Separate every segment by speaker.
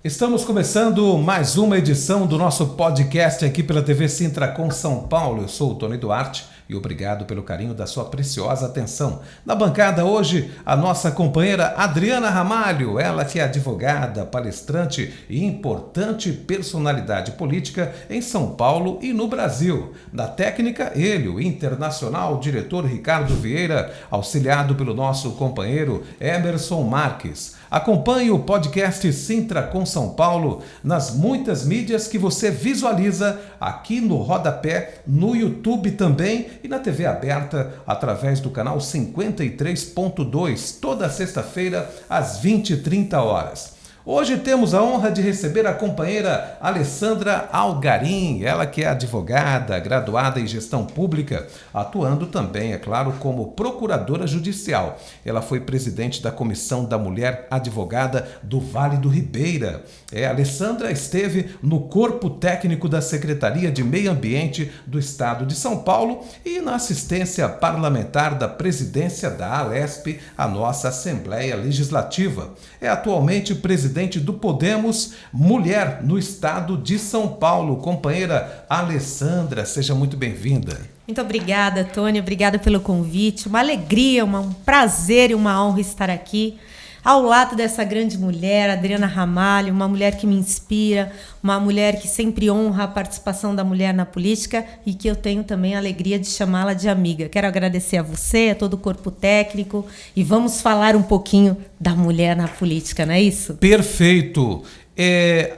Speaker 1: Estamos começando mais uma edição do nosso podcast aqui pela TV Sintra com São Paulo. Eu sou o Tony Duarte e obrigado pelo carinho da sua preciosa atenção. Na bancada hoje, a nossa companheira Adriana Ramalho, ela que é advogada, palestrante e importante personalidade política em São Paulo e no Brasil. Na técnica, ele, o internacional diretor Ricardo Vieira, auxiliado pelo nosso companheiro Emerson Marques. Acompanhe o podcast Sintra com São Paulo nas muitas mídias que você visualiza aqui no rodapé, no YouTube também e na TV aberta através do canal 53.2, toda sexta-feira às 20h30. Hoje temos a honra de receber a companheira Alessandra Algarim, ela que é advogada, graduada em gestão pública, atuando também, é claro, como procuradora judicial. Ela foi presidente da Comissão da Mulher Advogada do Vale do Ribeira. A Alessandra esteve no corpo técnico da Secretaria de Meio Ambiente do Estado de São Paulo e na assistência parlamentar da presidência da Alesp, a nossa Assembleia Legislativa. É atualmente presidente do Podemos Mulher no Estado de São Paulo. Companheira Alessandra, seja muito bem-vinda.
Speaker 2: Muito obrigada, Tony. Obrigada pelo convite. Uma alegria, um prazer e uma honra estar aqui ao lado dessa grande mulher, Adriana Ramalho, uma mulher que me inspira, uma mulher que sempre honra a participação da mulher na política e que eu tenho também a alegria de chamá-la de amiga. Quero agradecer a você, a todo o corpo técnico e vamos falar um pouquinho da mulher na política, não é isso?
Speaker 1: Perfeito!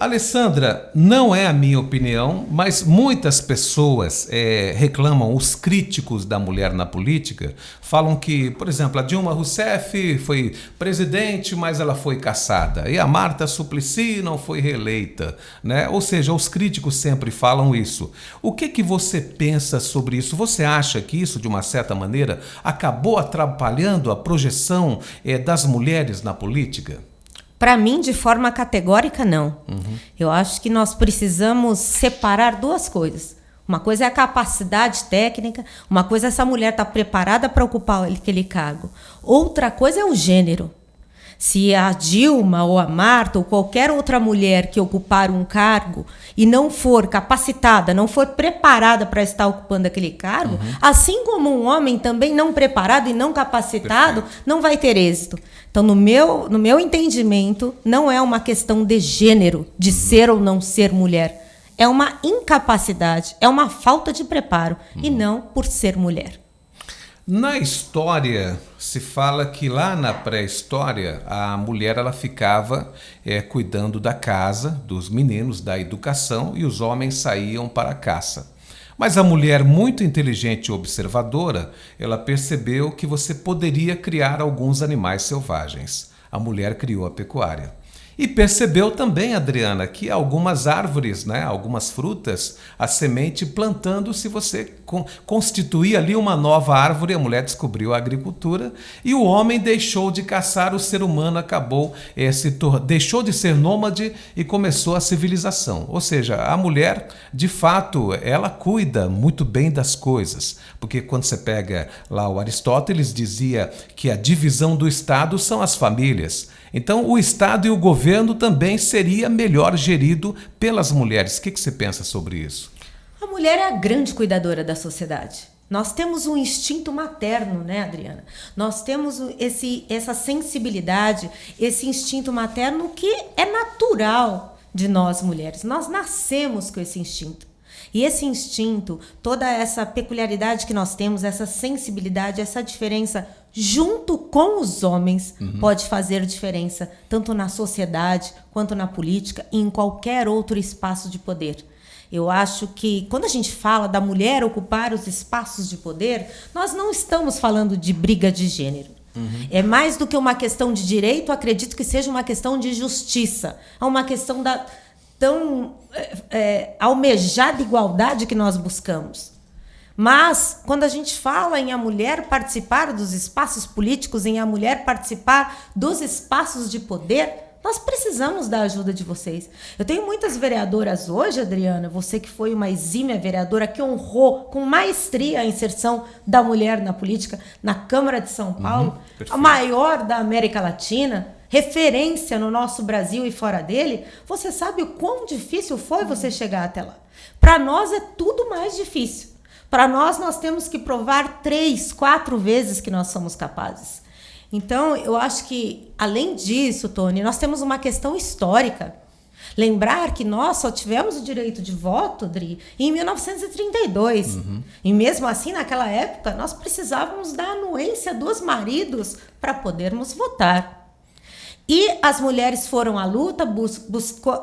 Speaker 1: Alessandra, não é a minha opinião, mas muitas pessoas reclamam, os críticos da mulher na política, falam que, por exemplo, a Dilma Rousseff foi presidente, mas ela foi cassada, e a Marta Suplicy não foi reeleita, né? Ou seja, os críticos sempre falam isso. O que você pensa sobre isso? Você acha que isso, de uma certa maneira, acabou atrapalhando a projeção das mulheres na política?
Speaker 2: Para mim, de forma categórica, não. Eu acho que nós precisamos separar duas coisas. Uma coisa é a capacidade técnica, uma coisa é essa mulher estar preparada para ocupar aquele cargo. Outra coisa é o gênero. Se a Dilma ou a Marta ou qualquer outra mulher que ocupar um cargo e não for capacitada, não for preparada para estar ocupando aquele cargo, assim como um homem também não preparado e não capacitado, não vai ter êxito. Então, no meu entendimento, não é uma questão de gênero, de ser ou não ser mulher. É uma incapacidade, é uma falta de preparo, e não por ser mulher.
Speaker 1: Na história, se fala que lá na pré-história, a mulher ela ficava cuidando da casa, dos meninos, da educação, e os homens saíam para a caça. Mas a mulher, muito inteligente e observadora, ela percebeu que você poderia criar alguns animais selvagens. A mulher criou a pecuária. E percebeu também, Adriana, que algumas árvores, né, algumas frutas, a semente plantando, se você constituir ali uma nova árvore, a mulher descobriu a agricultura e o homem deixou de caçar, o ser humano acabou, deixou de ser nômade e começou a civilização. Ou seja, a mulher, de fato, ela cuida muito bem das coisas, porque quando você pega lá o Aristóteles, dizia que a divisão do Estado são as famílias. Então, o Estado e o governo também seria melhor gerido pelas mulheres. O que você pensa sobre isso?
Speaker 2: A mulher é a grande cuidadora da sociedade. Nós temos um instinto materno, né, Adriana? Nós temos essa sensibilidade, esse instinto materno que é natural de nós mulheres. Nós nascemos com esse instinto. E esse instinto, toda essa peculiaridade que nós temos, essa sensibilidade, essa diferença junto com os homens pode fazer diferença tanto na sociedade quanto na política e em qualquer outro espaço de poder. Eu acho que quando a gente fala da mulher ocupar os espaços de poder, nós não estamos falando de briga de gênero. É mais do que uma questão de direito, acredito que seja uma questão de justiça. É uma questão da tão almejada igualdade que nós buscamos. Mas, quando a gente fala em a mulher participar dos espaços políticos, em a mulher participar dos espaços de poder, nós precisamos da ajuda de vocês. Eu tenho muitas vereadoras hoje, Adriana, você que foi uma exímia vereadora que honrou com maestria a inserção da mulher na política, na Câmara de São Paulo, a maior da América Latina. referência no nosso Brasil e fora dele, você sabe o quão difícil foi você chegar até lá. Para nós é tudo mais difícil. Para nós temos que provar 3, 4 vezes que nós somos capazes. Então, eu acho que, além disso, Tony, nós temos uma questão histórica. Lembrar que nós só tivemos o direito de voto, Dri, em 1932. E mesmo assim, naquela época, nós precisávamos da anuência dos maridos para podermos votar. E as mulheres foram à luta,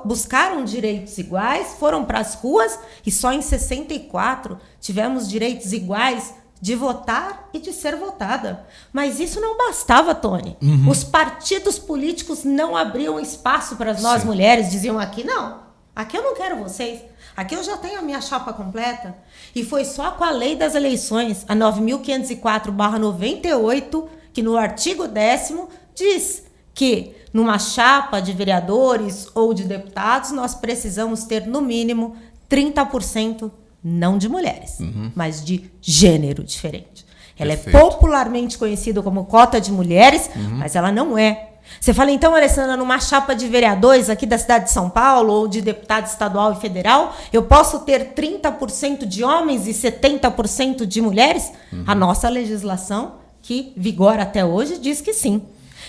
Speaker 2: buscaram direitos iguais, foram para as ruas e só em 64 tivemos direitos iguais de votar e de ser votada. Mas isso não bastava, Tony. Os partidos políticos não abriam espaço para nós mulheres, diziam aqui, não, aqui eu não quero vocês, aqui eu já tenho a minha chapa completa. E foi só com a lei das eleições, a 9.504/98, que no artigo 10º diz que numa chapa de vereadores ou de deputados nós precisamos ter no mínimo 30% não de mulheres, mas de gênero diferente. Ela
Speaker 1: Perfeito.
Speaker 2: é popularmente conhecida como cota de mulheres, mas ela não é. Você fala, então, Alessandra, numa chapa de vereadores aqui da cidade de São Paulo ou de deputado estadual e federal, eu posso ter 30% de homens e 70% de mulheres? A nossa legislação, que vigora até hoje, diz que sim.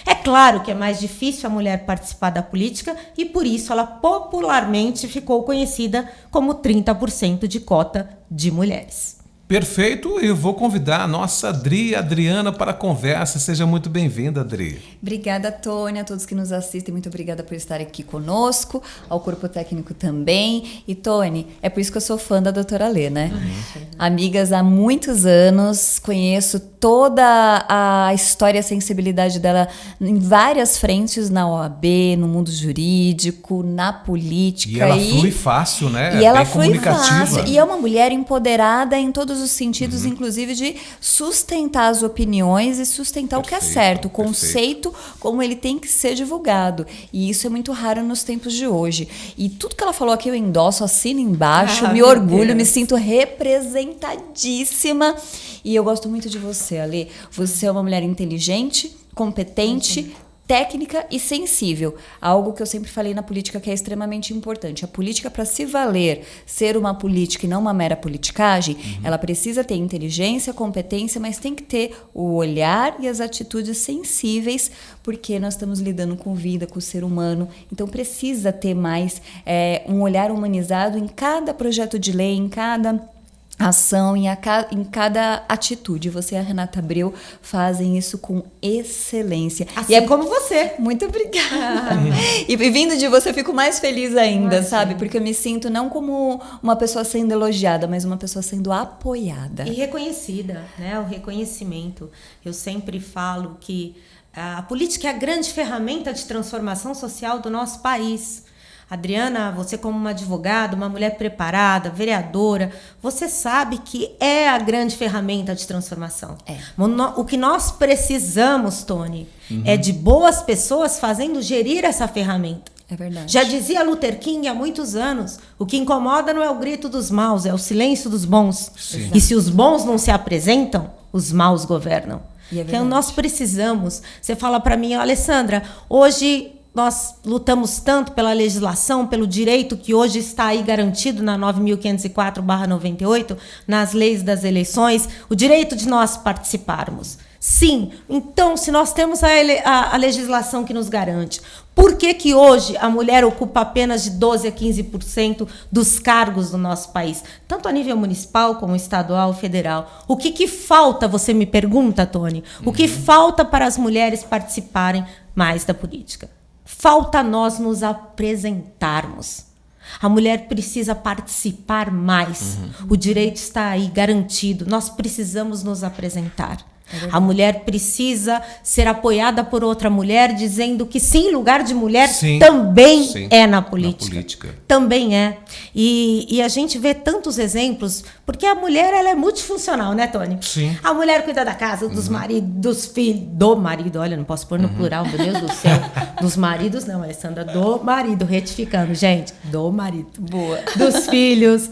Speaker 2: É claro que é mais difícil a mulher participar da política e, por isso, ela popularmente ficou conhecida como 30% de cota de mulheres.
Speaker 1: Perfeito, eu vou convidar a nossa Adriana para a conversa. Seja muito bem-vinda, Adri.
Speaker 3: Obrigada, Tony, a todos que nos assistem. Muito obrigada por estar aqui conosco, ao corpo técnico também. E, Tony, é por isso que eu sou fã da doutora Lê, né? Amigas há muitos anos, conheço toda a história e a sensibilidade dela em várias frentes, na OAB, no mundo jurídico, na política.
Speaker 1: E ela flui fácil, né?
Speaker 3: E ela
Speaker 1: bem
Speaker 3: flui
Speaker 1: comunicativa.
Speaker 3: fácil. E é uma mulher empoderada em todos os sentidos, inclusive de sustentar as opiniões e sustentar o que é certo, o conceito como ele tem que ser divulgado. E isso é muito raro nos tempos de hoje. E tudo que ela falou aqui eu endosso, assino embaixo, me orgulho, me sinto representadíssima. E eu gosto muito de você, Ale. Você é uma mulher inteligente, competente, técnica e sensível. Algo que eu sempre falei na política que é extremamente importante. A política, para se valer, ser uma política e não uma mera politicagem, ela precisa ter inteligência, competência, mas tem que ter o olhar e as atitudes sensíveis, porque nós estamos lidando com vida, com o ser humano. Então precisa ter mais um olhar humanizado em cada projeto de lei, em cada ação, em cada atitude. Você e a Renata Abreu fazem isso com excelência.
Speaker 2: Assim
Speaker 3: e é
Speaker 2: como você.
Speaker 3: Muito obrigada. E vindo de você, eu fico mais feliz ainda, sabe? Porque eu me sinto não como uma pessoa sendo elogiada, mas uma pessoa sendo apoiada.
Speaker 2: E reconhecida, né? O reconhecimento. Eu sempre falo que a política é a grande ferramenta de transformação social do nosso país. Adriana, você como uma advogada, uma mulher preparada, vereadora, você sabe que é a grande ferramenta de transformação. O que nós precisamos, Tony, é de boas pessoas fazendo gerir essa ferramenta.
Speaker 3: É verdade.
Speaker 2: Já dizia Luther King há muitos anos, o que incomoda não é o grito dos maus, é o silêncio dos bons.
Speaker 1: Sim.
Speaker 2: E se os bons não se apresentam, os maus governam.
Speaker 3: Então
Speaker 2: nós precisamos. Você fala para mim, Alessandra, hoje nós lutamos tanto pela legislação, pelo direito que hoje está aí garantido na 9.504/98, nas leis das eleições, o direito de nós participarmos. Sim, então, se nós temos a legislação que nos garante, por que hoje a mulher ocupa apenas de 12% a 15% dos cargos do nosso país? Tanto a nível municipal como estadual e federal. O que falta, você me pergunta, Tony? O que falta para as mulheres participarem mais da política? Falta nós nos apresentarmos. A mulher precisa participar mais. O direito está aí garantido. Nós precisamos nos apresentar. A mulher precisa ser apoiada por outra mulher, dizendo que sim, lugar de mulher também é na política. Também é. E a gente vê tantos exemplos, porque a mulher ela é multifuncional, né, Tony?
Speaker 1: Sim.
Speaker 2: A mulher cuida da casa, dos maridos, dos filhos, do marido, olha, não posso pôr no plural, meu Deus do céu. Dos maridos, não, Alessandra, do marido, retificando, gente, do marido.
Speaker 3: Boa.
Speaker 2: Dos filhos.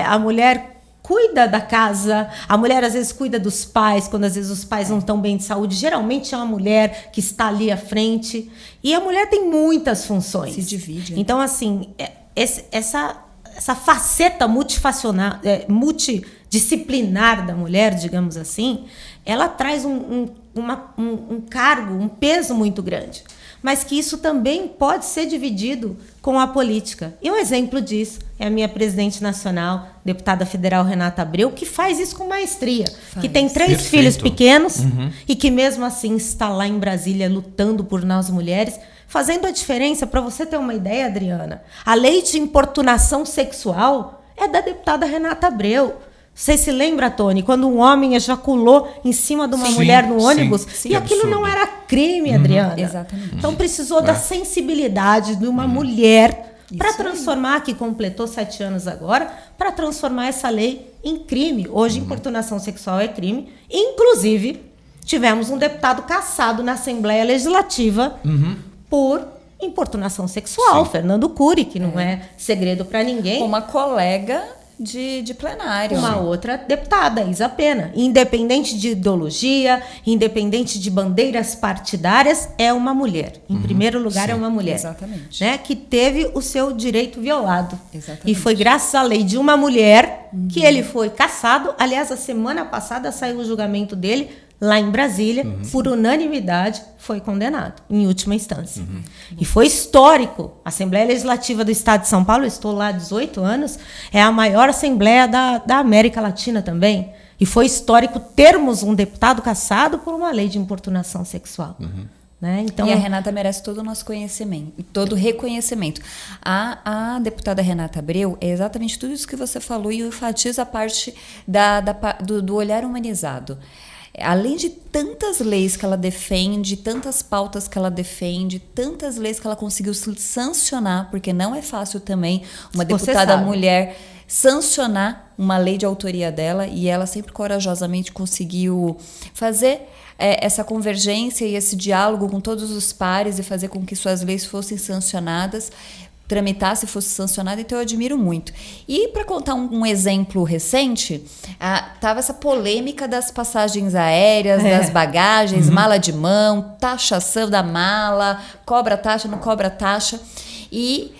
Speaker 2: A mulher cuida da casa, a mulher às vezes cuida dos pais, quando às vezes os pais não estão bem de saúde, geralmente é uma mulher que está ali à frente. E a mulher tem muitas funções.
Speaker 3: Se divide. Né?
Speaker 2: Então, assim, essa faceta multidisciplinar da mulher, digamos assim, ela traz um cargo, um peso muito grande. Mas que isso também pode ser dividido com a política. E um exemplo disso é a minha presidente nacional, deputada federal Renata Abreu, que faz isso com maestria, que tem 3 filhos pequenos e que mesmo assim está lá em Brasília lutando por nós mulheres, fazendo a diferença. Para você ter uma ideia, Adriana, a lei de importunação sexual é da deputada Renata Abreu. Você se lembra, Tony, quando um homem ejaculou em cima de uma mulher no ônibus?
Speaker 1: Sim,
Speaker 2: e aquilo
Speaker 1: absurdo.
Speaker 2: não era crime, Adriana.
Speaker 3: Exatamente.
Speaker 2: Então precisou da sensibilidade de uma mulher para transformar, que completou 7 anos agora, para transformar essa lei em crime. Hoje, importunação sexual é crime. Inclusive, tivemos um deputado cassado na Assembleia Legislativa por importunação sexual, Fernando Cury, que não é segredo para ninguém.
Speaker 3: Uma colega de plenário.
Speaker 2: Uma outra deputada, Isa Pena. Independente de ideologia, independente de bandeiras partidárias, é uma mulher. Em primeiro lugar, é uma mulher.
Speaker 3: Exatamente.
Speaker 2: Né, que teve o seu direito violado.
Speaker 3: Exatamente.
Speaker 2: E foi graças à lei de uma mulher que ele foi cassado. Aliás, a semana passada saiu o julgamento dele lá em Brasília, por unanimidade, foi condenado, em última instância. E foi histórico. A Assembleia Legislativa do Estado de São Paulo, eu estou lá há 18 anos, é a maior Assembleia da América Latina também. E foi histórico termos um deputado cassado por uma lei de importunação sexual. Né? Então,
Speaker 3: e a Renata merece todo o nosso conhecimento, todo o reconhecimento. A deputada Renata Abreu é exatamente tudo isso que você falou e enfatiza a parte do olhar humanizado. Além de tantas leis que ela defende, tantas pautas que ela defende, tantas leis que ela conseguiu sancionar, porque não é fácil também uma deputada mulher sancionar uma lei de autoria dela, e ela sempre corajosamente conseguiu fazer essa convergência e esse diálogo com todos os pares e fazer com que suas leis fossem sancionadas, tramitasse e fosse sancionada, então eu admiro muito. E para contar um exemplo recente, tava essa polêmica das passagens aéreas, das bagagens, mala de mão, taxação da mala, cobra taxa, não cobra taxa. E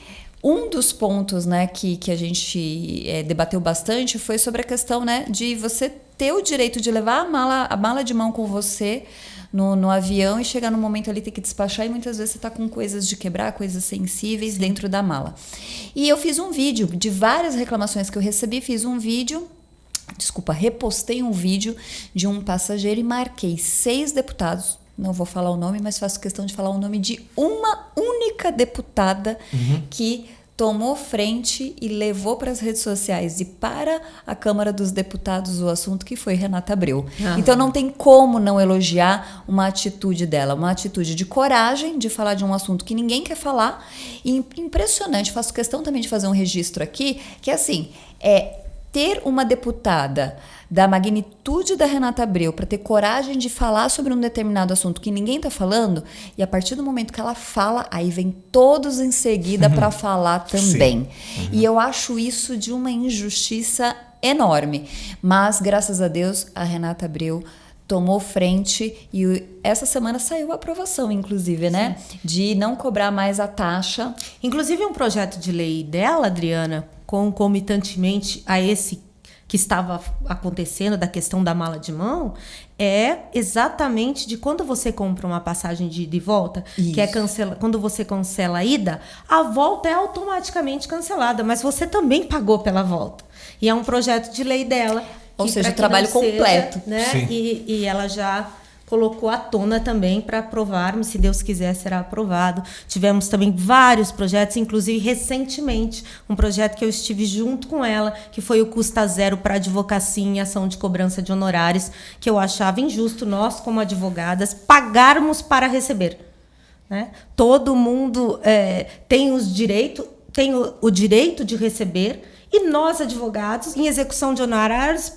Speaker 3: um dos pontos, né, que a gente debateu bastante foi sobre a questão, né, de você ter o direito de levar a mala de mão com você no avião e chegar no momento ali ter que despachar, e muitas vezes você está com coisas de quebrar, coisas sensíveis dentro da mala. E eu fiz um vídeo de várias reclamações que eu recebi, repostei um vídeo de um passageiro e marquei 6 deputados, não vou falar o nome, mas faço questão de falar o nome de uma única deputada que tomou frente e levou para as redes sociais e para a Câmara dos Deputados o assunto, que foi Renata Abreu. Então não tem como não elogiar uma atitude dela, uma atitude de coragem de falar de um assunto que ninguém quer falar. E impressionante, faço questão também de fazer um registro aqui, que assim, ter uma deputada da magnitude da Renata Abreu para ter coragem de falar sobre um determinado assunto que ninguém está falando, e a partir do momento que ela fala, aí vem todos em seguida para falar também. E eu acho isso de uma injustiça enorme. Mas, graças a Deus, a Renata Abreu tomou frente e essa semana saiu a aprovação, inclusive, né? De não cobrar mais a taxa.
Speaker 2: Inclusive, um projeto de lei dela, Adriana, concomitantemente a esse que estava acontecendo, da questão da mala de mão, é exatamente de quando você compra uma passagem de ida e volta, que é quando você cancela a ida, a volta é automaticamente cancelada, mas você também pagou pela volta. E é um projeto de lei dela.
Speaker 3: Ou seja, o trabalho completo.
Speaker 2: Né? E ela já colocou à tona também para aprovar, se Deus quiser será aprovado. Tivemos também vários projetos, inclusive recentemente um projeto que eu estive junto com ela, que foi o Custa Zero para Advocacia em Ação de Cobrança de Honorários, que eu achava injusto nós, como advogadas, pagarmos para receber. Né? Todo mundo tem o direito de receber, e nós, advogados, em execução de honorários,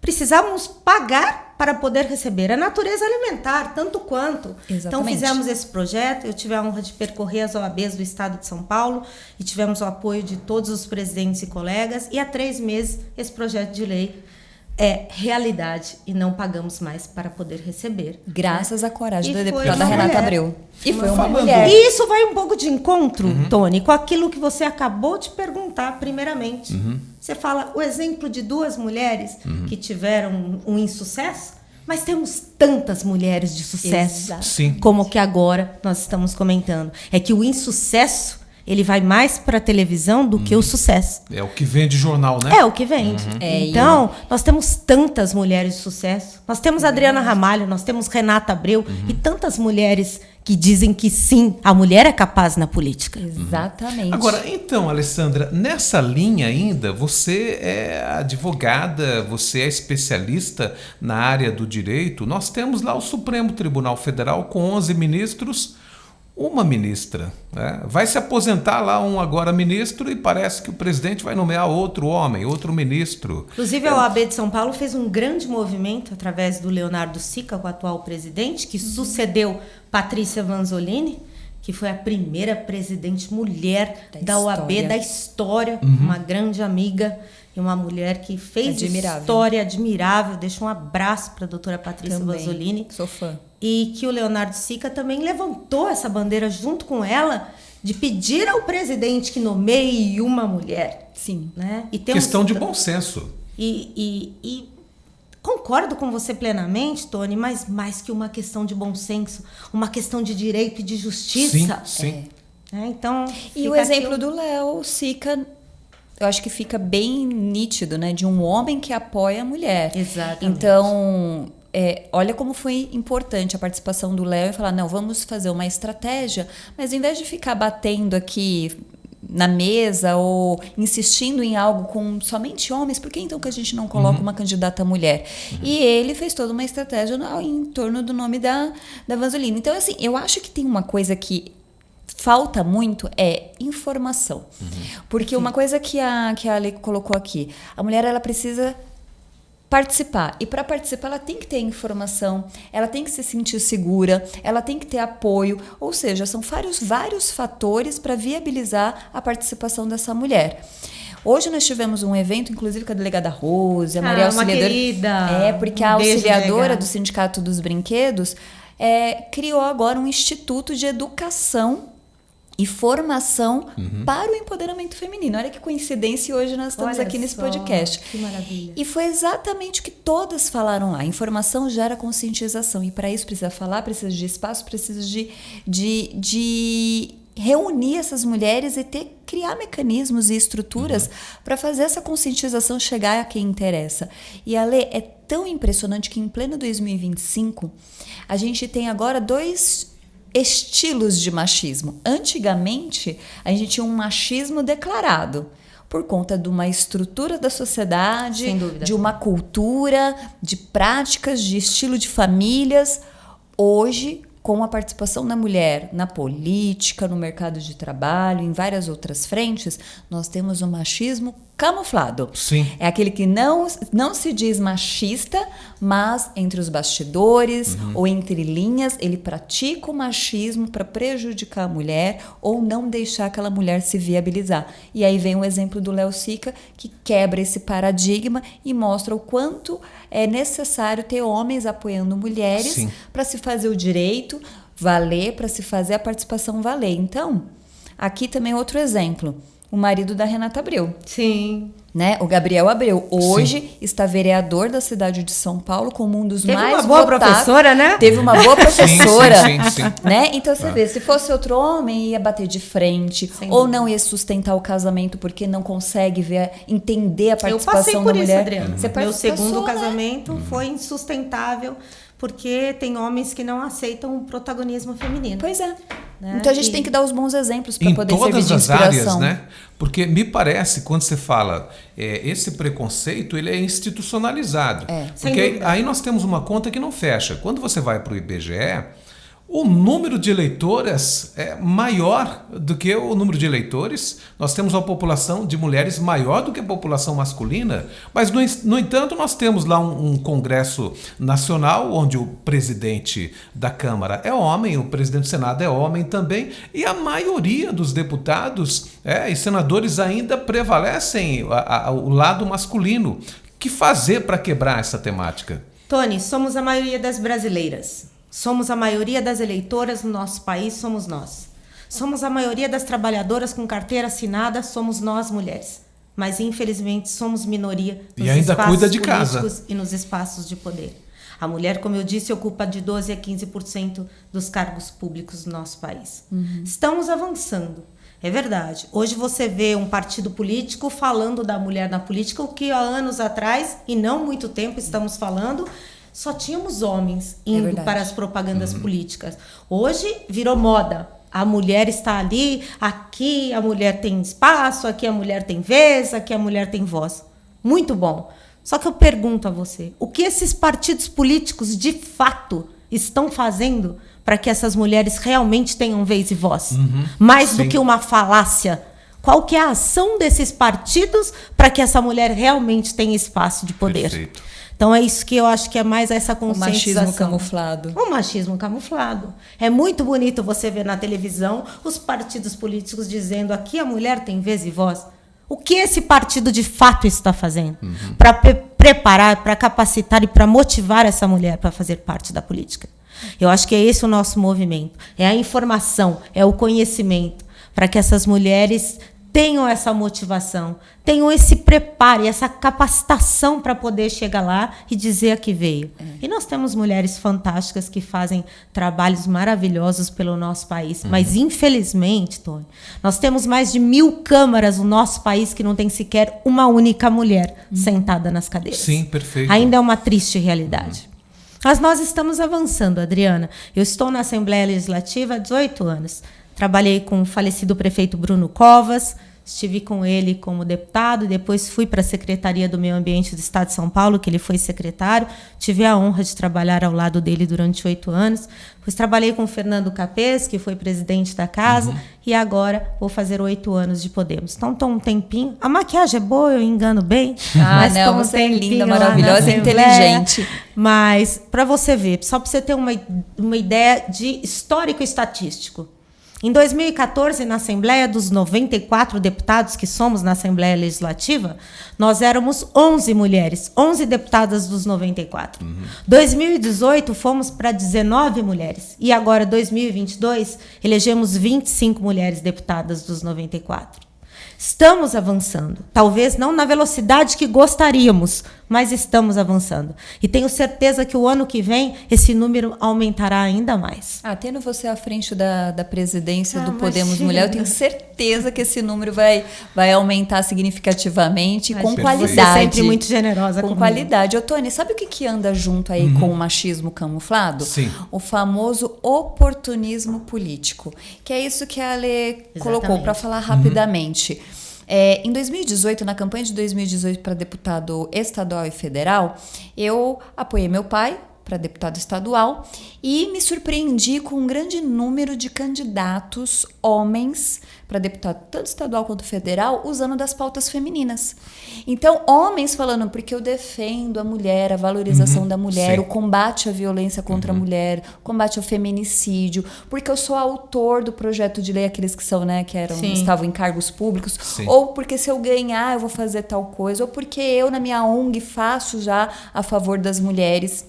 Speaker 2: precisávamos pagar para poder receber. A natureza alimentar, tanto quanto.
Speaker 3: Exatamente.
Speaker 2: Então, fizemos esse projeto. Eu tive a honra de percorrer as OABs do estado de São Paulo e tivemos o apoio de todos os presidentes e colegas. E há 3 meses, esse projeto de lei é realidade e não pagamos mais para poder receber.
Speaker 3: Graças à coragem
Speaker 2: E
Speaker 3: da
Speaker 2: foi
Speaker 3: deputada
Speaker 2: uma
Speaker 3: Renata
Speaker 2: mulher.
Speaker 3: Abreu. E foi uma
Speaker 1: Falando-
Speaker 3: mulher.
Speaker 2: E isso vai um pouco de encontro, Tony, com aquilo que você acabou de perguntar primeiramente. Você fala o exemplo de 2 mulheres que tiveram um insucesso, mas temos tantas mulheres de sucesso,
Speaker 3: Exato.
Speaker 1: Sim.
Speaker 2: como que agora nós estamos comentando. É que o insucesso, ele vai mais para a televisão do que o sucesso.
Speaker 1: É o que vende jornal, né?
Speaker 2: É o que vende. Então, nós temos tantas mulheres de sucesso. Nós temos a Adriana Ramalho, nós temos Renata Abreu e tantas mulheres que dizem que sim, a mulher é capaz na política.
Speaker 3: Exatamente.
Speaker 1: Agora, então, Alessandra, nessa linha ainda, você é advogada, você é especialista na área do direito. Nós temos lá o Supremo Tribunal Federal com 11 ministros, uma ministra. Né? Vai se aposentar lá um agora ministro e parece que o presidente vai nomear outro homem, outro ministro.
Speaker 2: Inclusive, a OAB de São Paulo fez um grande movimento através do Leonardo Sica, o atual presidente, que sucedeu Patrícia Vanzolini, que foi a primeira presidente mulher da OAB
Speaker 3: história.
Speaker 2: da história, uma grande amiga e uma mulher que fez
Speaker 3: Admirável.
Speaker 2: história admirável. Deixa um abraço para a doutora Patrícia
Speaker 3: Também.
Speaker 2: Vanzolini.
Speaker 3: Sou fã.
Speaker 2: E que o Leonardo Sica também levantou essa bandeira junto com ela de pedir ao presidente que nomeie uma mulher.
Speaker 3: Sim.
Speaker 2: Né? E temos-
Speaker 1: Questão de bom senso.
Speaker 2: E concordo com você plenamente, Tony, mas mais que uma questão de bom senso, uma questão de direito e de justiça.
Speaker 1: Sim.
Speaker 2: Então,
Speaker 3: E
Speaker 2: fica
Speaker 3: o exemplo
Speaker 2: aqui
Speaker 3: do Léo Sica, eu acho que fica bem nítido, né? De um homem que apoia a mulher.
Speaker 2: Exatamente.
Speaker 3: Então, olha como foi importante a participação do Léo e falar, não, vamos fazer uma estratégia, mas em vez de ficar batendo aqui na mesa ou insistindo em algo com somente homens, por que então que a gente não coloca uma candidata mulher? E ele fez toda uma estratégia em torno do nome da Vanzolini. Então, assim, eu acho que tem uma coisa que falta muito é informação. Porque uma coisa que a Ale colocou aqui, a mulher ela precisa participar. E para participar, ela tem que ter informação, ela tem que se sentir segura, ela tem que ter apoio. Ou seja, são vários fatores para viabilizar a participação dessa mulher. Hoje nós tivemos um evento, inclusive com a delegada Rose, a Maria
Speaker 2: uma
Speaker 3: Auxiliadora.
Speaker 2: querida.
Speaker 3: Porque
Speaker 2: Um
Speaker 3: a
Speaker 2: beijo,
Speaker 3: auxiliadora
Speaker 2: delegada.
Speaker 3: do Sindicato dos Brinquedos criou agora um instituto de educação e formação para o empoderamento feminino. Olha que coincidência, hoje nós estamos
Speaker 2: Olha
Speaker 3: aqui nesse
Speaker 2: só,
Speaker 3: podcast.
Speaker 2: que maravilha.
Speaker 3: E foi exatamente o que todas falaram lá. Informação gera conscientização. E para isso precisa falar, precisa de espaço, precisa de reunir essas mulheres e criar mecanismos e estruturas para fazer essa conscientização chegar a quem interessa. E, Ale, é tão impressionante que em pleno 2025 a gente tem agora 2 estilos de machismo. Antigamente, a gente tinha um machismo declarado por conta de uma estrutura da sociedade,
Speaker 2: Sem dúvida.
Speaker 3: de uma cultura, de práticas, de estilo de famílias. Hoje, com a participação da mulher na política, no mercado de trabalho, em várias outras frentes, nós temos um machismo camuflado.
Speaker 1: Sim.
Speaker 3: É aquele que não se diz machista, mas entre os bastidores ou entre linhas, ele pratica o machismo para prejudicar a mulher ou não deixar aquela mulher se viabilizar. E aí vem o exemplo do Léo Sica, que quebra esse paradigma e mostra o quanto é necessário ter homens apoiando mulheres para se fazer o direito valer, para se fazer a participação valer. Então, aqui também outro exemplo. O marido da Renata Abreu,
Speaker 2: Sim.
Speaker 3: né? O Gabriel Abreu. Hoje está vereador da cidade de São Paulo como um dos
Speaker 2: Teve
Speaker 3: mais
Speaker 2: uma boa
Speaker 3: votados.
Speaker 2: professora, né?
Speaker 3: Teve uma boa professora.
Speaker 1: Sim.
Speaker 3: Né? Então você vê, se fosse outro homem, ia bater de frente,
Speaker 2: Sem
Speaker 3: ou
Speaker 2: dúvida.
Speaker 3: não ia sustentar o casamento porque não consegue entender a
Speaker 2: Eu passei
Speaker 3: participação
Speaker 2: por
Speaker 3: da
Speaker 2: isso,
Speaker 3: mulher.
Speaker 2: Adriana.
Speaker 3: Você
Speaker 2: Meu segundo
Speaker 3: passou, né?
Speaker 2: casamento foi insustentável porque tem homens que não aceitam o protagonismo feminino.
Speaker 3: Pois é.
Speaker 2: Né?
Speaker 3: Então a gente
Speaker 2: E-
Speaker 3: tem que dar os bons exemplos para
Speaker 1: Em
Speaker 3: poder servir
Speaker 1: todas
Speaker 3: de
Speaker 1: as
Speaker 3: inspiração.
Speaker 1: áreas, né? Porque me parece, quando você fala esse preconceito, ele é institucionalizado.
Speaker 2: Sem
Speaker 1: Porque
Speaker 2: dúvida.
Speaker 1: aí nós temos uma conta que não fecha. Quando você vai para o IBGE, o número de eleitoras é maior do que o número de eleitores. Nós temos uma população de mulheres maior do que a população masculina, mas, no entanto, nós temos lá um Congresso Nacional, onde o presidente da Câmara é homem, o presidente do Senado é homem também, e a maioria dos deputados e senadores ainda prevalecem o lado masculino. O que fazer para quebrar essa temática?
Speaker 2: Tony, somos a maioria das brasileiras. Somos a maioria das eleitoras no nosso país, somos nós. Somos a maioria das trabalhadoras com carteira assinada, somos nós, mulheres. Mas, infelizmente, somos minoria nos espaços políticos e nos espaços de poder. A mulher, como eu disse, ocupa de 12% a 15% dos cargos públicos do nosso país. Estamos avançando. É verdade. Hoje você vê um partido político falando da mulher na política, o que há anos atrás, e não muito tempo estamos falando, só tínhamos homens indo para as propagandas políticas. Hoje virou moda. A mulher está ali, aqui a mulher tem espaço, aqui a mulher tem vez, aqui a mulher tem voz. Muito bom. Só que eu pergunto a você, o que esses partidos políticos de fato estão fazendo para que essas mulheres realmente tenham vez e voz? Mais do que uma falácia. Qual que é a ação desses partidos para que essa mulher realmente tenha espaço de poder?
Speaker 1: Perfeito.
Speaker 2: Então é isso que eu acho que é mais essa conscientização.
Speaker 3: O machismo camuflado.
Speaker 2: O machismo camuflado. É muito bonito você ver na televisão os partidos políticos dizendo aqui a mulher tem vez e voz. O que esse partido de fato está fazendo para preparar, para capacitar e para motivar essa mulher para fazer parte da política? Eu acho que é esse o nosso movimento. É a informação, é o conhecimento, para que essas mulheres tenham essa motivação, tenham esse preparo e essa capacitação para poder chegar lá e dizer a que veio. E nós temos mulheres fantásticas que fazem trabalhos maravilhosos pelo nosso país, mas infelizmente, Tony, nós temos mais de 1.000 câmaras no nosso país que não tem sequer uma única mulher sentada nas cadeiras.
Speaker 1: Sim, perfeito.
Speaker 2: Ainda é uma triste realidade. Mas nós estamos avançando, Adriana. Eu estou na Assembleia Legislativa há 18 anos. Trabalhei com o falecido prefeito Bruno Covas, estive com ele como deputado, depois fui para a Secretaria do Meio Ambiente do Estado de São Paulo, que ele foi secretário. Tive a honra de trabalhar ao lado dele durante 8 anos. Depois trabalhei com o Fernando Capês, que foi presidente da casa, e agora vou fazer 8 anos de Podemos. Então, estou um tempinho. A maquiagem é boa, eu engano bem.
Speaker 3: Mas não, você é linda, maravilhosa e inteligente.
Speaker 2: Mas, para você ver, só para você ter uma ideia de histórico estatístico. Em 2014, na Assembleia, dos 94 deputados que somos na Assembleia Legislativa, nós éramos 11 mulheres, 11 deputadas dos 94. 2018, fomos para 19 mulheres. E agora, 2022, elegemos 25 mulheres deputadas dos 94. Estamos avançando. Talvez não na velocidade que gostaríamos, mas estamos avançando. E tenho certeza que o ano que vem esse número aumentará ainda mais.
Speaker 3: Tendo você à frente da presidência do Podemos Mulher, eu tenho certeza que esse número vai aumentar significativamente e com qualidade.
Speaker 2: Você é sempre muito generosa
Speaker 3: com qualidade. Ô, Tony, sabe o que anda junto aí com o machismo camuflado?
Speaker 1: Sim.
Speaker 3: O famoso oportunismo político, que é isso que a Ale colocou para falar rapidamente. Em 2018, na campanha de 2018 para deputado estadual e federal, eu apoiei meu pai para deputado estadual e me surpreendi com um grande número de candidatos homens para deputado tanto estadual quanto federal usando das pautas femininas. Então, homens falando porque eu defendo a mulher, a valorização da mulher,
Speaker 1: sim,
Speaker 3: o combate à violência contra a mulher, o combate ao feminicídio, porque eu sou autor do projeto de lei, aqueles que são, né, que estavam em cargos públicos,
Speaker 1: sim,
Speaker 3: ou porque se eu ganhar eu vou fazer tal coisa, ou porque eu na minha ONG faço já a favor das mulheres.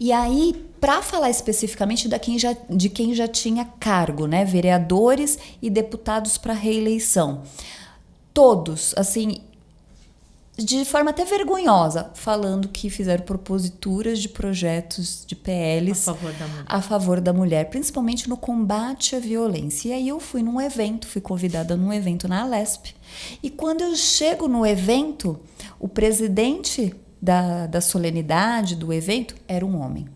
Speaker 3: E aí, para falar especificamente de quem já tinha cargo, né, vereadores e deputados para reeleição, todos, assim, de forma até vergonhosa, falando que fizeram proposituras de projetos de PLs a favor da mulher, principalmente no combate à violência. E aí eu fui convidada num evento na Alesp. E quando eu chego no evento, o presidente da solenidade do evento era um homem.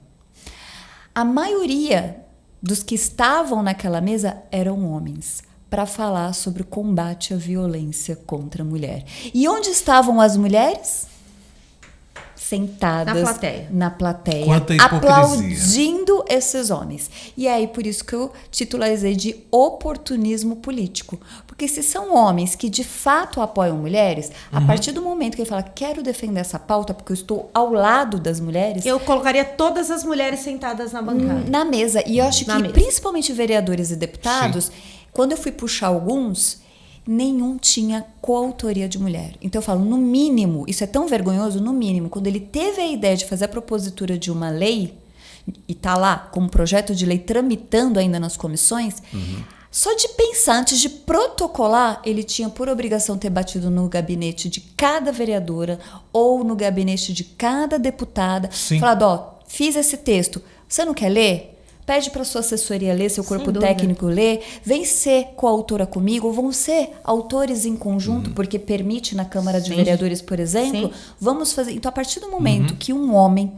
Speaker 3: A maioria dos que estavam naquela mesa eram homens, para falar sobre o combate à violência contra a mulher. E onde estavam as mulheres? sentadas na plateia,
Speaker 1: Quanta hipocrisia.
Speaker 3: aplaudindo esses homens. E aí, por isso que eu titularizei de oportunismo político. Porque se são homens que de fato apoiam mulheres, a partir do momento que ele fala, quero defender essa pauta porque eu estou ao lado das mulheres...
Speaker 2: Eu colocaria todas as mulheres sentadas na bancada.
Speaker 3: Na mesa. E eu acho que, principalmente vereadores e deputados,
Speaker 1: Sim.
Speaker 3: quando eu fui puxar alguns... nenhum tinha coautoria de mulher. Então eu falo, no mínimo, isso é tão vergonhoso, no mínimo, quando ele teve a ideia de fazer a propositura de uma lei, e tá lá como projeto de lei tramitando ainda nas comissões, só de pensar, antes de protocolar, ele tinha por obrigação ter batido no gabinete de cada vereadora ou no gabinete de cada deputada, falado, ó, fiz esse texto, você não quer ler? Pede para sua assessoria ler, seu corpo técnico ler, vem ser coautora comigo, ou vão ser autores em conjunto, porque permite na Câmara de Vereadores, por exemplo, vamos fazer... Então, a partir do momento que um homem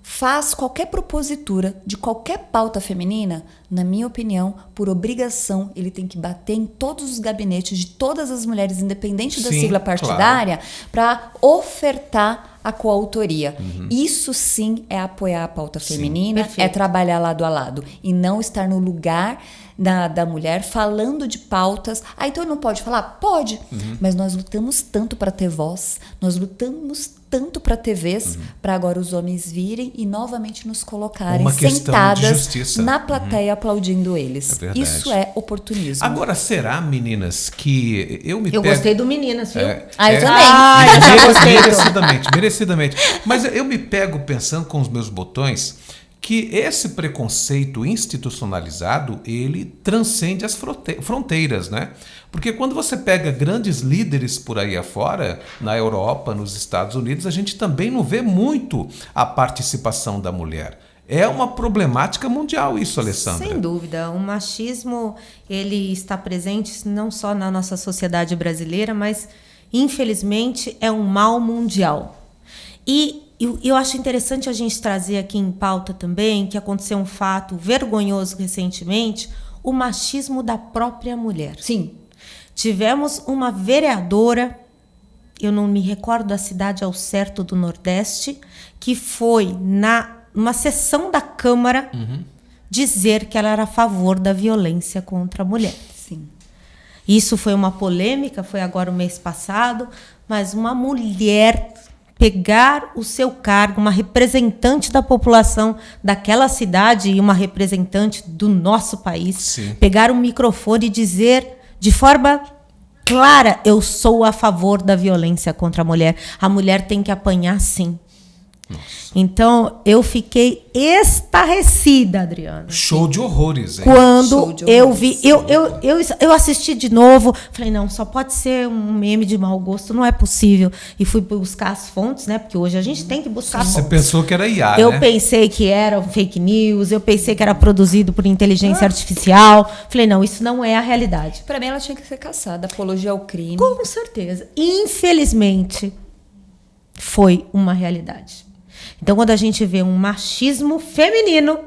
Speaker 3: faz qualquer propositura de qualquer pauta feminina, na minha opinião, por obrigação, ele tem que bater em todos os gabinetes de todas as mulheres, independente da sigla partidária, para ofertar a coautoria. Isso sim é apoiar a pauta feminina, é trabalhar lado a lado e não estar no lugar da mulher falando de pautas. Ah, então ele não pode falar? Pode, mas nós lutamos tanto para ter voz, nós lutamos tanto para ter vez, para agora os homens virem e novamente nos colocarem sentadas na plateia aplaudindo eles. Isso é oportunismo.
Speaker 1: Agora, será, meninas, que eu
Speaker 2: gostei do meninas, viu?
Speaker 3: Eu também.
Speaker 1: Merecidamente. Mas eu me pego pensando com os meus botões que esse preconceito institucionalizado, ele transcende as fronteiras, né? Porque quando você pega grandes líderes por aí afora, na Europa, nos Estados Unidos, a gente também não vê muito a participação da mulher. É uma problemática mundial isso, Alessandra.
Speaker 2: Sem dúvida. O machismo, ele está presente não só na nossa sociedade brasileira, mas, infelizmente, é um mal mundial. E eu acho interessante a gente trazer aqui em pauta também que aconteceu um fato vergonhoso recentemente, o machismo da própria mulher.
Speaker 3: Sim.
Speaker 2: Tivemos uma vereadora, eu não me recordo da cidade ao certo do Nordeste, que foi numa sessão da Câmara dizer que ela era a favor da violência contra a mulher.
Speaker 3: Sim.
Speaker 2: Isso foi uma polêmica, foi agora o mês passado, mas uma mulher pegar o seu cargo, uma representante da população daquela cidade e uma representante do nosso país, pegar um microfone e dizer de forma clara, eu sou a favor da violência contra a mulher. A mulher tem que apanhar, sim. Nossa. Então, eu fiquei estarrecida, Adriana.
Speaker 1: Show de horrores, hein?
Speaker 2: Quando eu vi, eu assisti de novo, falei, não, só pode ser um meme de mau gosto, não é possível. E fui buscar as fontes, né? Porque hoje a gente tem que buscar fontes.
Speaker 1: Você pensou que era IA,
Speaker 2: Eu pensei que era fake news, eu pensei que era produzido por inteligência artificial. Falei, não, isso não é a realidade.
Speaker 3: Para mim, ela tinha que ser caçada, apologia ao crime.
Speaker 2: Com certeza. Infelizmente, foi uma realidade. Então, quando a gente vê um machismo feminino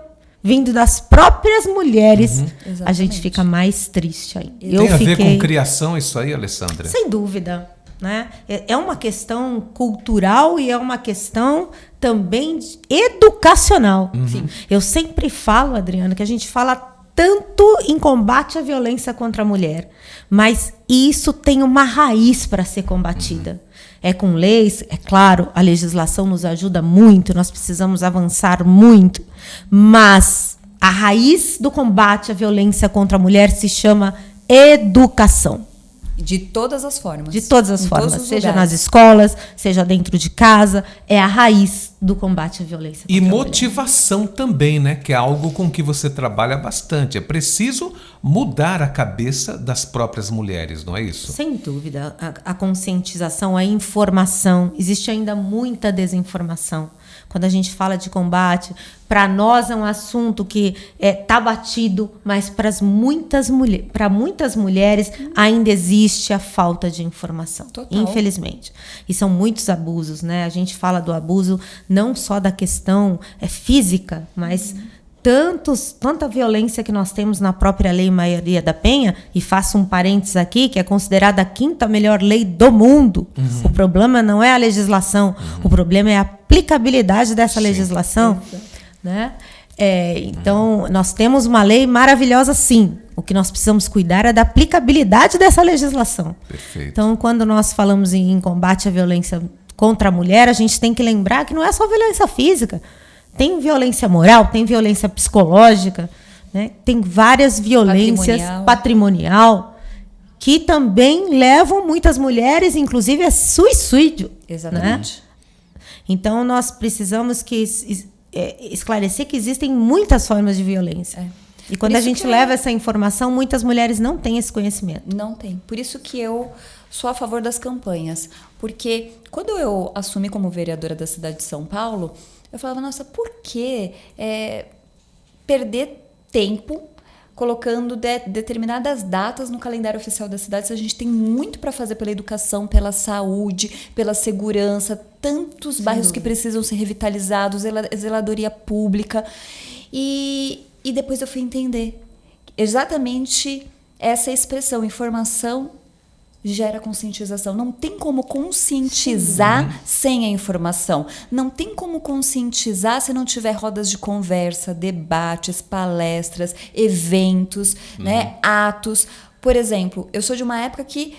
Speaker 2: vindo das próprias mulheres, a gente fica mais triste ainda.
Speaker 1: Tem a ver com criação isso aí, Alessandra?
Speaker 2: Sem dúvida. Né? É uma questão cultural e é uma questão também educacional. Eu sempre falo, Adriana, que a gente fala tanto em combate à violência contra a mulher, mas isso tem uma raiz para ser combatida. É com leis, é claro, a legislação nos ajuda muito, nós precisamos avançar muito, mas a raiz do combate à violência contra a mulher se chama educação.
Speaker 3: De todas as formas.
Speaker 2: De todas as formas, seja nas escolas, seja dentro de casa, é a raiz do combate à violência contra a mulher.
Speaker 1: E motivação também, né? Que é algo com que você trabalha bastante. É preciso mudar a cabeça das próprias mulheres, não é isso?
Speaker 2: Sem dúvida. A conscientização, a informação. Existe ainda muita desinformação. Quando a gente fala de combate, para nós é um assunto que está batido, mas para muitas mulheres ainda existe a falta de informação. Total. Infelizmente. E são muitos abusos, né? A gente fala do abuso não só da questão física, mas tanta violência que nós temos na própria Lei Maria da Penha, e faço um parênteses aqui, que é considerada a 5ª melhor lei do mundo. O problema não é a legislação, o problema é a aplicabilidade dessa legislação. Né? Então, nós temos uma lei maravilhosa, sim. O que nós precisamos cuidar é da aplicabilidade dessa legislação.
Speaker 1: Perfeito.
Speaker 2: Então, quando nós falamos em combate à violência contra a mulher, a gente tem que lembrar que não é só violência física. Tem violência moral, tem violência psicológica, né? Tem várias violências patrimonial que também levam muitas mulheres, inclusive, a suicídio.
Speaker 3: Exatamente.
Speaker 2: Né? Então, nós precisamos esclarecer que existem muitas formas de violência. E quando a gente leva essa informação, muitas mulheres não têm esse conhecimento.
Speaker 3: Não tem. Por isso que eu sou a favor das campanhas. Porque quando eu assumi como vereadora da cidade de São Paulo, eu falava, nossa, por que perder tempo colocando determinadas datas no calendário oficial da cidade se a gente tem muito para fazer pela educação, pela saúde, pela segurança, tantos bairros que precisam ser revitalizados, zeladoria pública. E depois eu fui entender exatamente essa expressão, informação gera conscientização. Não tem como conscientizar sem a informação. Não tem como conscientizar se não tiver rodas de conversa, debates, palestras, eventos, né, atos. Por exemplo, eu sou de uma época que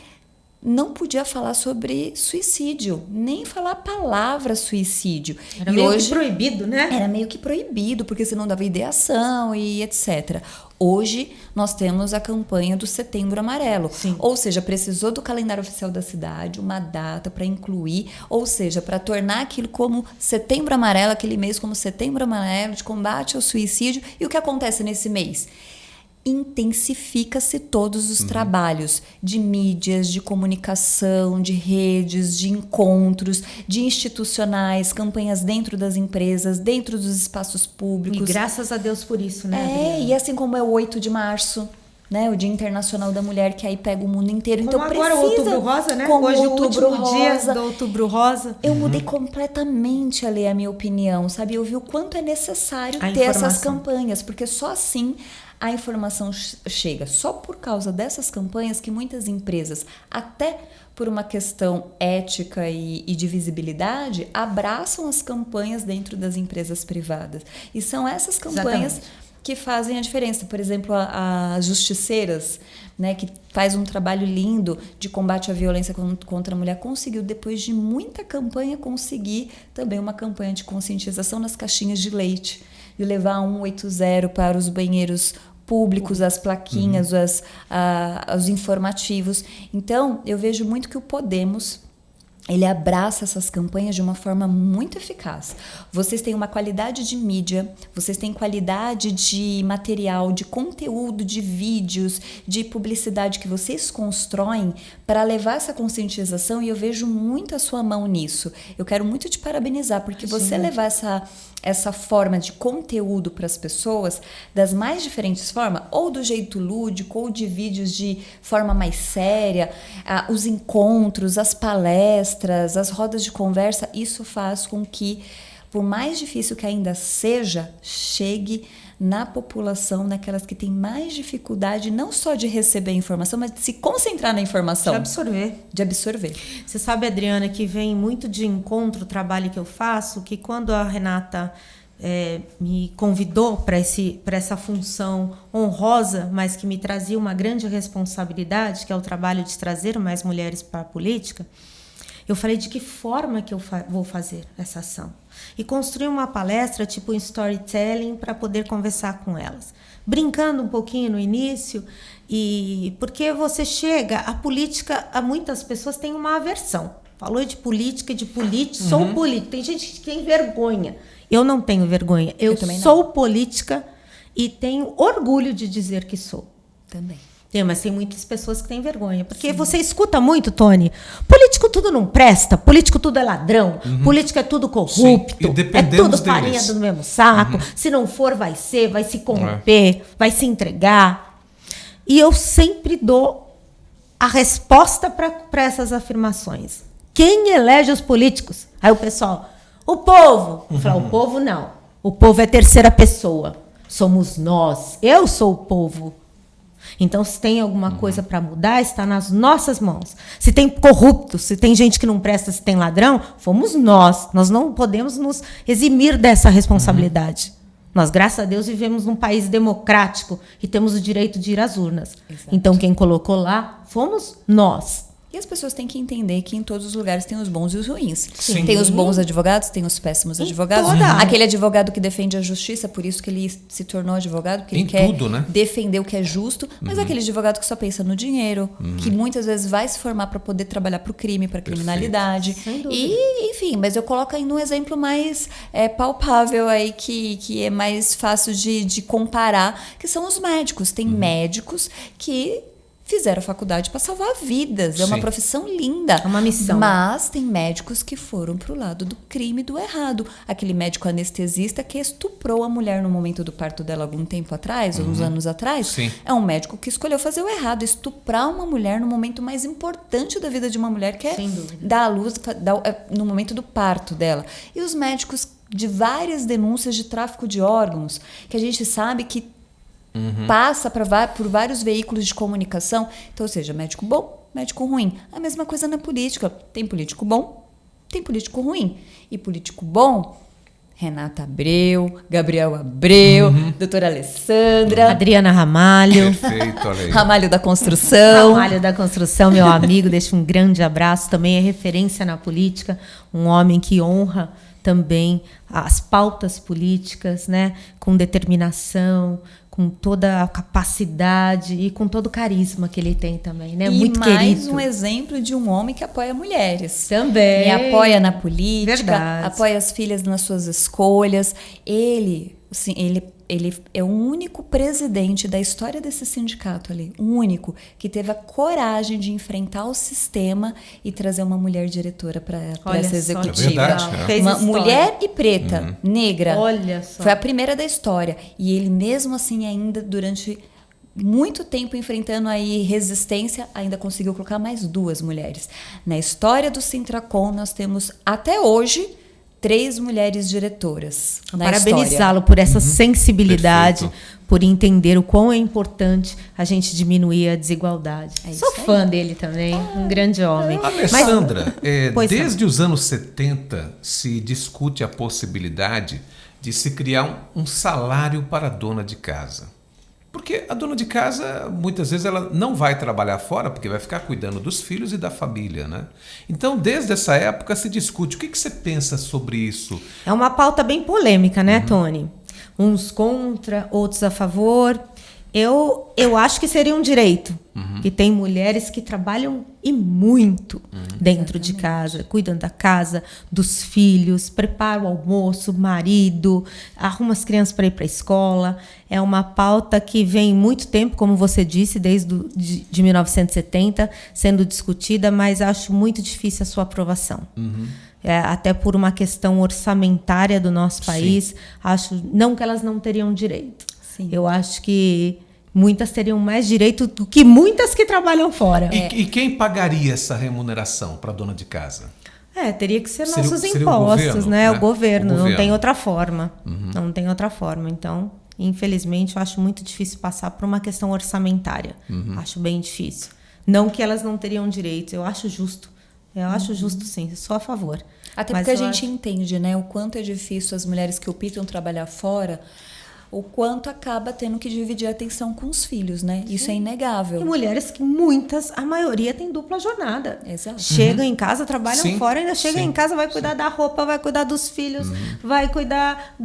Speaker 3: não podia falar sobre suicídio, nem falar a palavra suicídio.
Speaker 2: Era meio que proibido, né?
Speaker 3: Era meio que proibido, porque senão dava ideação e etc. Hoje, nós temos a campanha do Setembro Amarelo.
Speaker 2: Sim.
Speaker 3: Ou seja, precisou do calendário oficial da cidade, uma data para incluir, ou seja, para tornar aquilo como Setembro Amarelo, aquele mês como Setembro Amarelo, de combate ao suicídio. E o que acontece nesse mês? Intensifica-se todos os trabalhos de mídias, de comunicação, de redes, de encontros, de institucionais, campanhas dentro das empresas, dentro dos espaços públicos.
Speaker 2: E graças a Deus por isso, né, Adriana?
Speaker 3: E assim como é o 8 de março, né, o Dia Internacional da Mulher, que aí pega o mundo inteiro.
Speaker 2: Como
Speaker 3: então
Speaker 2: agora o Outubro Rosa, né?
Speaker 3: Como
Speaker 2: hoje o
Speaker 3: Outubro
Speaker 2: último dia
Speaker 3: Rosa.
Speaker 2: do Outubro Rosa.
Speaker 3: Eu mudei completamente a minha opinião, sabe? Eu vi o quanto é necessário
Speaker 2: A
Speaker 3: ter essas
Speaker 2: informação.
Speaker 3: campanhas, porque só assim a informação chega. Só por causa dessas campanhas que muitas empresas, até por uma questão ética e de visibilidade, abraçam as campanhas dentro das empresas privadas. E são essas campanhas que fazem a diferença. Por exemplo, as justiceiras, né, que faz um trabalho lindo de combate à violência contra a mulher, conseguiu, depois de muita campanha, conseguir também uma campanha de conscientização nas caixinhas de leite, de levar 180 para os banheiros públicos, as plaquinhas, os informativos. Então, eu vejo muito que o Podemos, ele abraça essas campanhas de uma forma muito eficaz. Vocês têm uma qualidade de mídia, vocês têm qualidade de material, de conteúdo, de vídeos, de publicidade que vocês constroem para levar essa conscientização, e eu vejo muito a sua mão nisso. Eu quero muito te parabenizar, porque você levar essa forma de conteúdo para as pessoas das mais diferentes formas, ou do jeito lúdico, ou de vídeos de forma mais séria, os encontros, as palestras, as rodas de conversa, isso faz com que, por mais difícil que ainda seja, chegue na população, naquelas que têm mais dificuldade, não só de receber a informação, mas de se concentrar na informação. De absorver.
Speaker 2: Você sabe, Adriana, que vem muito de encontro o trabalho que eu faço, que quando a Renata me convidou para essa função honrosa, mas que me trazia uma grande responsabilidade, que é o trabalho de trazer mais mulheres para a política, eu falei de que forma que eu vou fazer essa ação. E construí uma palestra, tipo um storytelling, para poder conversar com elas. Brincando um pouquinho no início, porque você chega, a política, muitas pessoas têm uma aversão. Falou de política, sou política. Tem gente que tem vergonha. Eu não tenho vergonha. Eu sou política e tenho orgulho de dizer que sou.
Speaker 3: Também.
Speaker 2: Mas tem muitas pessoas que têm vergonha. Porque você escuta muito, Tony, político tudo não presta, político tudo é ladrão, político é tudo corrupto, é tudo farinha do mesmo saco, se não for vai se corromper, vai se entregar. E eu sempre dou a resposta para essas afirmações. Quem elege os políticos? Aí o pessoal, o povo. Eu falo, o povo não. O povo é terceira pessoa. Somos nós. Eu sou o povo. Então, se tem alguma coisa para mudar, está nas nossas mãos. Se tem corruptos, se tem gente que não presta, se tem ladrão, fomos nós. Nós não podemos nos eximir dessa responsabilidade. Nós, graças a Deus, vivemos num país democrático e temos o direito de ir às urnas.
Speaker 3: Exato.
Speaker 2: Então, quem colocou lá fomos nós.
Speaker 3: E as pessoas têm que entender que em todos os lugares tem os bons e os ruins.
Speaker 1: Sim.
Speaker 3: Tem os bons advogados, tem os péssimos advogados.
Speaker 2: toda área.
Speaker 3: Aquele advogado que defende a justiça, por isso que ele se tornou advogado, porque
Speaker 1: Em
Speaker 3: ele quer
Speaker 1: tudo, né?
Speaker 3: defender o que é justo. Mas aquele advogado que só pensa no dinheiro, que muitas vezes vai se formar para poder trabalhar para o crime, para a criminalidade.
Speaker 2: Sem dúvida.
Speaker 3: E, enfim, mas eu coloco aí num exemplo mais palpável aí, que é mais fácil de comparar, que são os médicos. Tem médicos que fizeram faculdade para salvar vidas. É uma
Speaker 1: Sim.
Speaker 3: profissão linda.
Speaker 2: É uma missão.
Speaker 3: Mas tem médicos que foram pro lado do crime, do errado. Aquele médico anestesista que estuprou a mulher no momento do parto dela algum tempo atrás, uns anos atrás.
Speaker 1: Sim.
Speaker 3: É um médico que escolheu fazer o errado, estuprar uma mulher no momento mais importante da vida de uma mulher, que é
Speaker 2: Sem dúvida.
Speaker 3: dar à luz no momento do parto dela. E os médicos de várias denúncias de tráfico de órgãos, que a gente sabe que passa por vários veículos de comunicação. Então, ou seja, médico bom, médico ruim. A mesma coisa na política. Tem político bom, tem político ruim. E político bom, Renata Abreu, Gabriel Abreu, doutora Alessandra,
Speaker 2: Adriana Ramalho.
Speaker 1: Perfeito, olha aí.
Speaker 3: Ramalho da Construção.
Speaker 2: Ramalho da Construção, meu amigo, deixa um grande abraço. Também é referência na política, um homem que honra também as pautas políticas, né, com determinação, com toda a capacidade e com todo o carisma que ele tem também, né?
Speaker 3: E
Speaker 2: Muito
Speaker 3: mais
Speaker 2: querido.
Speaker 3: um exemplo de um homem que apoia mulheres.
Speaker 2: Também.
Speaker 3: Me apoia na política,
Speaker 2: Verdade.
Speaker 3: apoia as filhas nas suas escolhas. Ele, assim, ele é o único presidente da história desse sindicato ali, o único que teve a coragem de enfrentar o sistema e trazer uma mulher diretora para
Speaker 2: Olha
Speaker 3: essa
Speaker 2: só,
Speaker 3: executiva.
Speaker 1: É verdade, né?
Speaker 2: Fez
Speaker 3: Uma
Speaker 2: história.
Speaker 3: mulher e preta, negra.
Speaker 2: Olha só.
Speaker 3: Foi a primeira da história. E ele mesmo assim ainda durante muito tempo enfrentando aí resistência, ainda conseguiu colocar mais 2 mulheres. Na história do Sintracom nós temos até hoje 3 mulheres diretoras na história.
Speaker 2: Parabenizá-lo por essa sensibilidade,
Speaker 1: Perfeito.
Speaker 2: por entender o quão é importante a gente diminuir a desigualdade.
Speaker 3: É isso
Speaker 2: Sou
Speaker 3: aí.
Speaker 2: fã dele também, um grande homem.
Speaker 1: Alessandra,
Speaker 2: Pois não.
Speaker 1: desde os anos 70 se discute a possibilidade de se criar um salário para a dona de casa. Porque a dona de casa, muitas vezes, ela não vai trabalhar fora, porque vai ficar cuidando dos filhos e da família, né? Então, desde essa época se discute. O que você pensa sobre isso?
Speaker 2: É uma pauta bem polêmica, né, Tony? Uns contra, outros a favor. Eu acho que seria um direito. Que tem mulheres que trabalham e muito dentro de casa, cuidam da casa, dos filhos, preparam o almoço, marido, arruma as crianças para ir para a escola. É uma pauta que vem muito tempo, como você disse, de 1970, sendo discutida, mas acho muito difícil a sua aprovação. Até por uma questão orçamentária do nosso país, acho não que elas não teriam direito.
Speaker 3: Sim.
Speaker 2: Eu acho que muitas teriam mais direito do que muitas que trabalham fora.
Speaker 1: E quem pagaria essa remuneração para a dona de casa?
Speaker 2: Teria que ser
Speaker 1: Seria
Speaker 2: nossos
Speaker 1: o
Speaker 2: impostos,
Speaker 1: governo,
Speaker 2: né?
Speaker 1: né?
Speaker 2: O governo,
Speaker 1: O
Speaker 2: não tem
Speaker 1: governo.
Speaker 2: outra forma. Não tem outra forma. Então, infelizmente, eu acho muito difícil passar por uma questão orçamentária. Acho bem difícil. Não que elas não teriam direitos, eu acho justo. Eu acho justo, sim, sou a favor.
Speaker 3: Até
Speaker 2: Mas
Speaker 3: porque a
Speaker 2: eu
Speaker 3: gente entende, né, o quanto é difícil as mulheres que optam trabalhar fora, o quanto acaba tendo que dividir a atenção com os filhos, né? Isso é
Speaker 2: E
Speaker 3: inegável.
Speaker 2: mulheres que muitas, a maioria tem dupla jornada.
Speaker 3: Exato.
Speaker 2: Chegam em casa, trabalham
Speaker 1: Sim,
Speaker 2: fora, ainda chegam
Speaker 1: sim,
Speaker 2: em casa, vai cuidar da roupa, vai cuidar dos filhos, vai cuidar,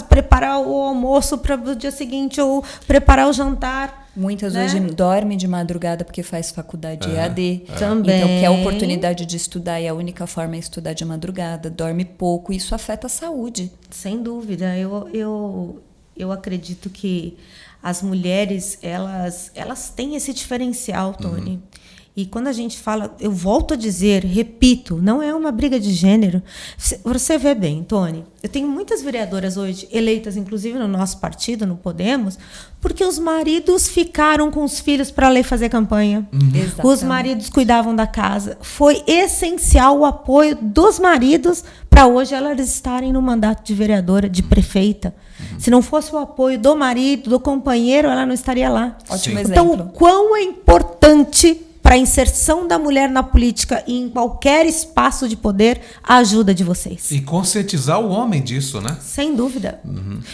Speaker 2: preparar o almoço para o dia seguinte ou preparar o jantar.
Speaker 3: Muitas
Speaker 2: né?
Speaker 3: hoje dormem de madrugada porque faz faculdade EAD.
Speaker 2: Também.
Speaker 3: Então, quer a oportunidade de estudar e a única forma é estudar de madrugada, dorme pouco, e isso afeta a saúde.
Speaker 2: Sem dúvida, eu acredito que as mulheres elas têm esse diferencial, Tony. E quando a gente fala, eu volto a dizer, repito, não é uma briga de gênero. Você vê bem, Tony, eu tenho muitas vereadoras hoje, eleitas inclusive no nosso partido, no Podemos, porque os maridos ficaram com os filhos para ler fazer campanha. Os maridos cuidavam da casa. Foi essencial o apoio dos maridos para hoje elas estarem no mandato de vereadora, de prefeita. Se não fosse o apoio do marido, do companheiro, ela não estaria lá.
Speaker 3: Ótimo exemplo.
Speaker 2: Então, o quão é importante para a inserção da mulher na política e em qualquer espaço de poder a ajuda de vocês.
Speaker 1: E conscientizar o homem disso, né?
Speaker 2: Sem dúvida.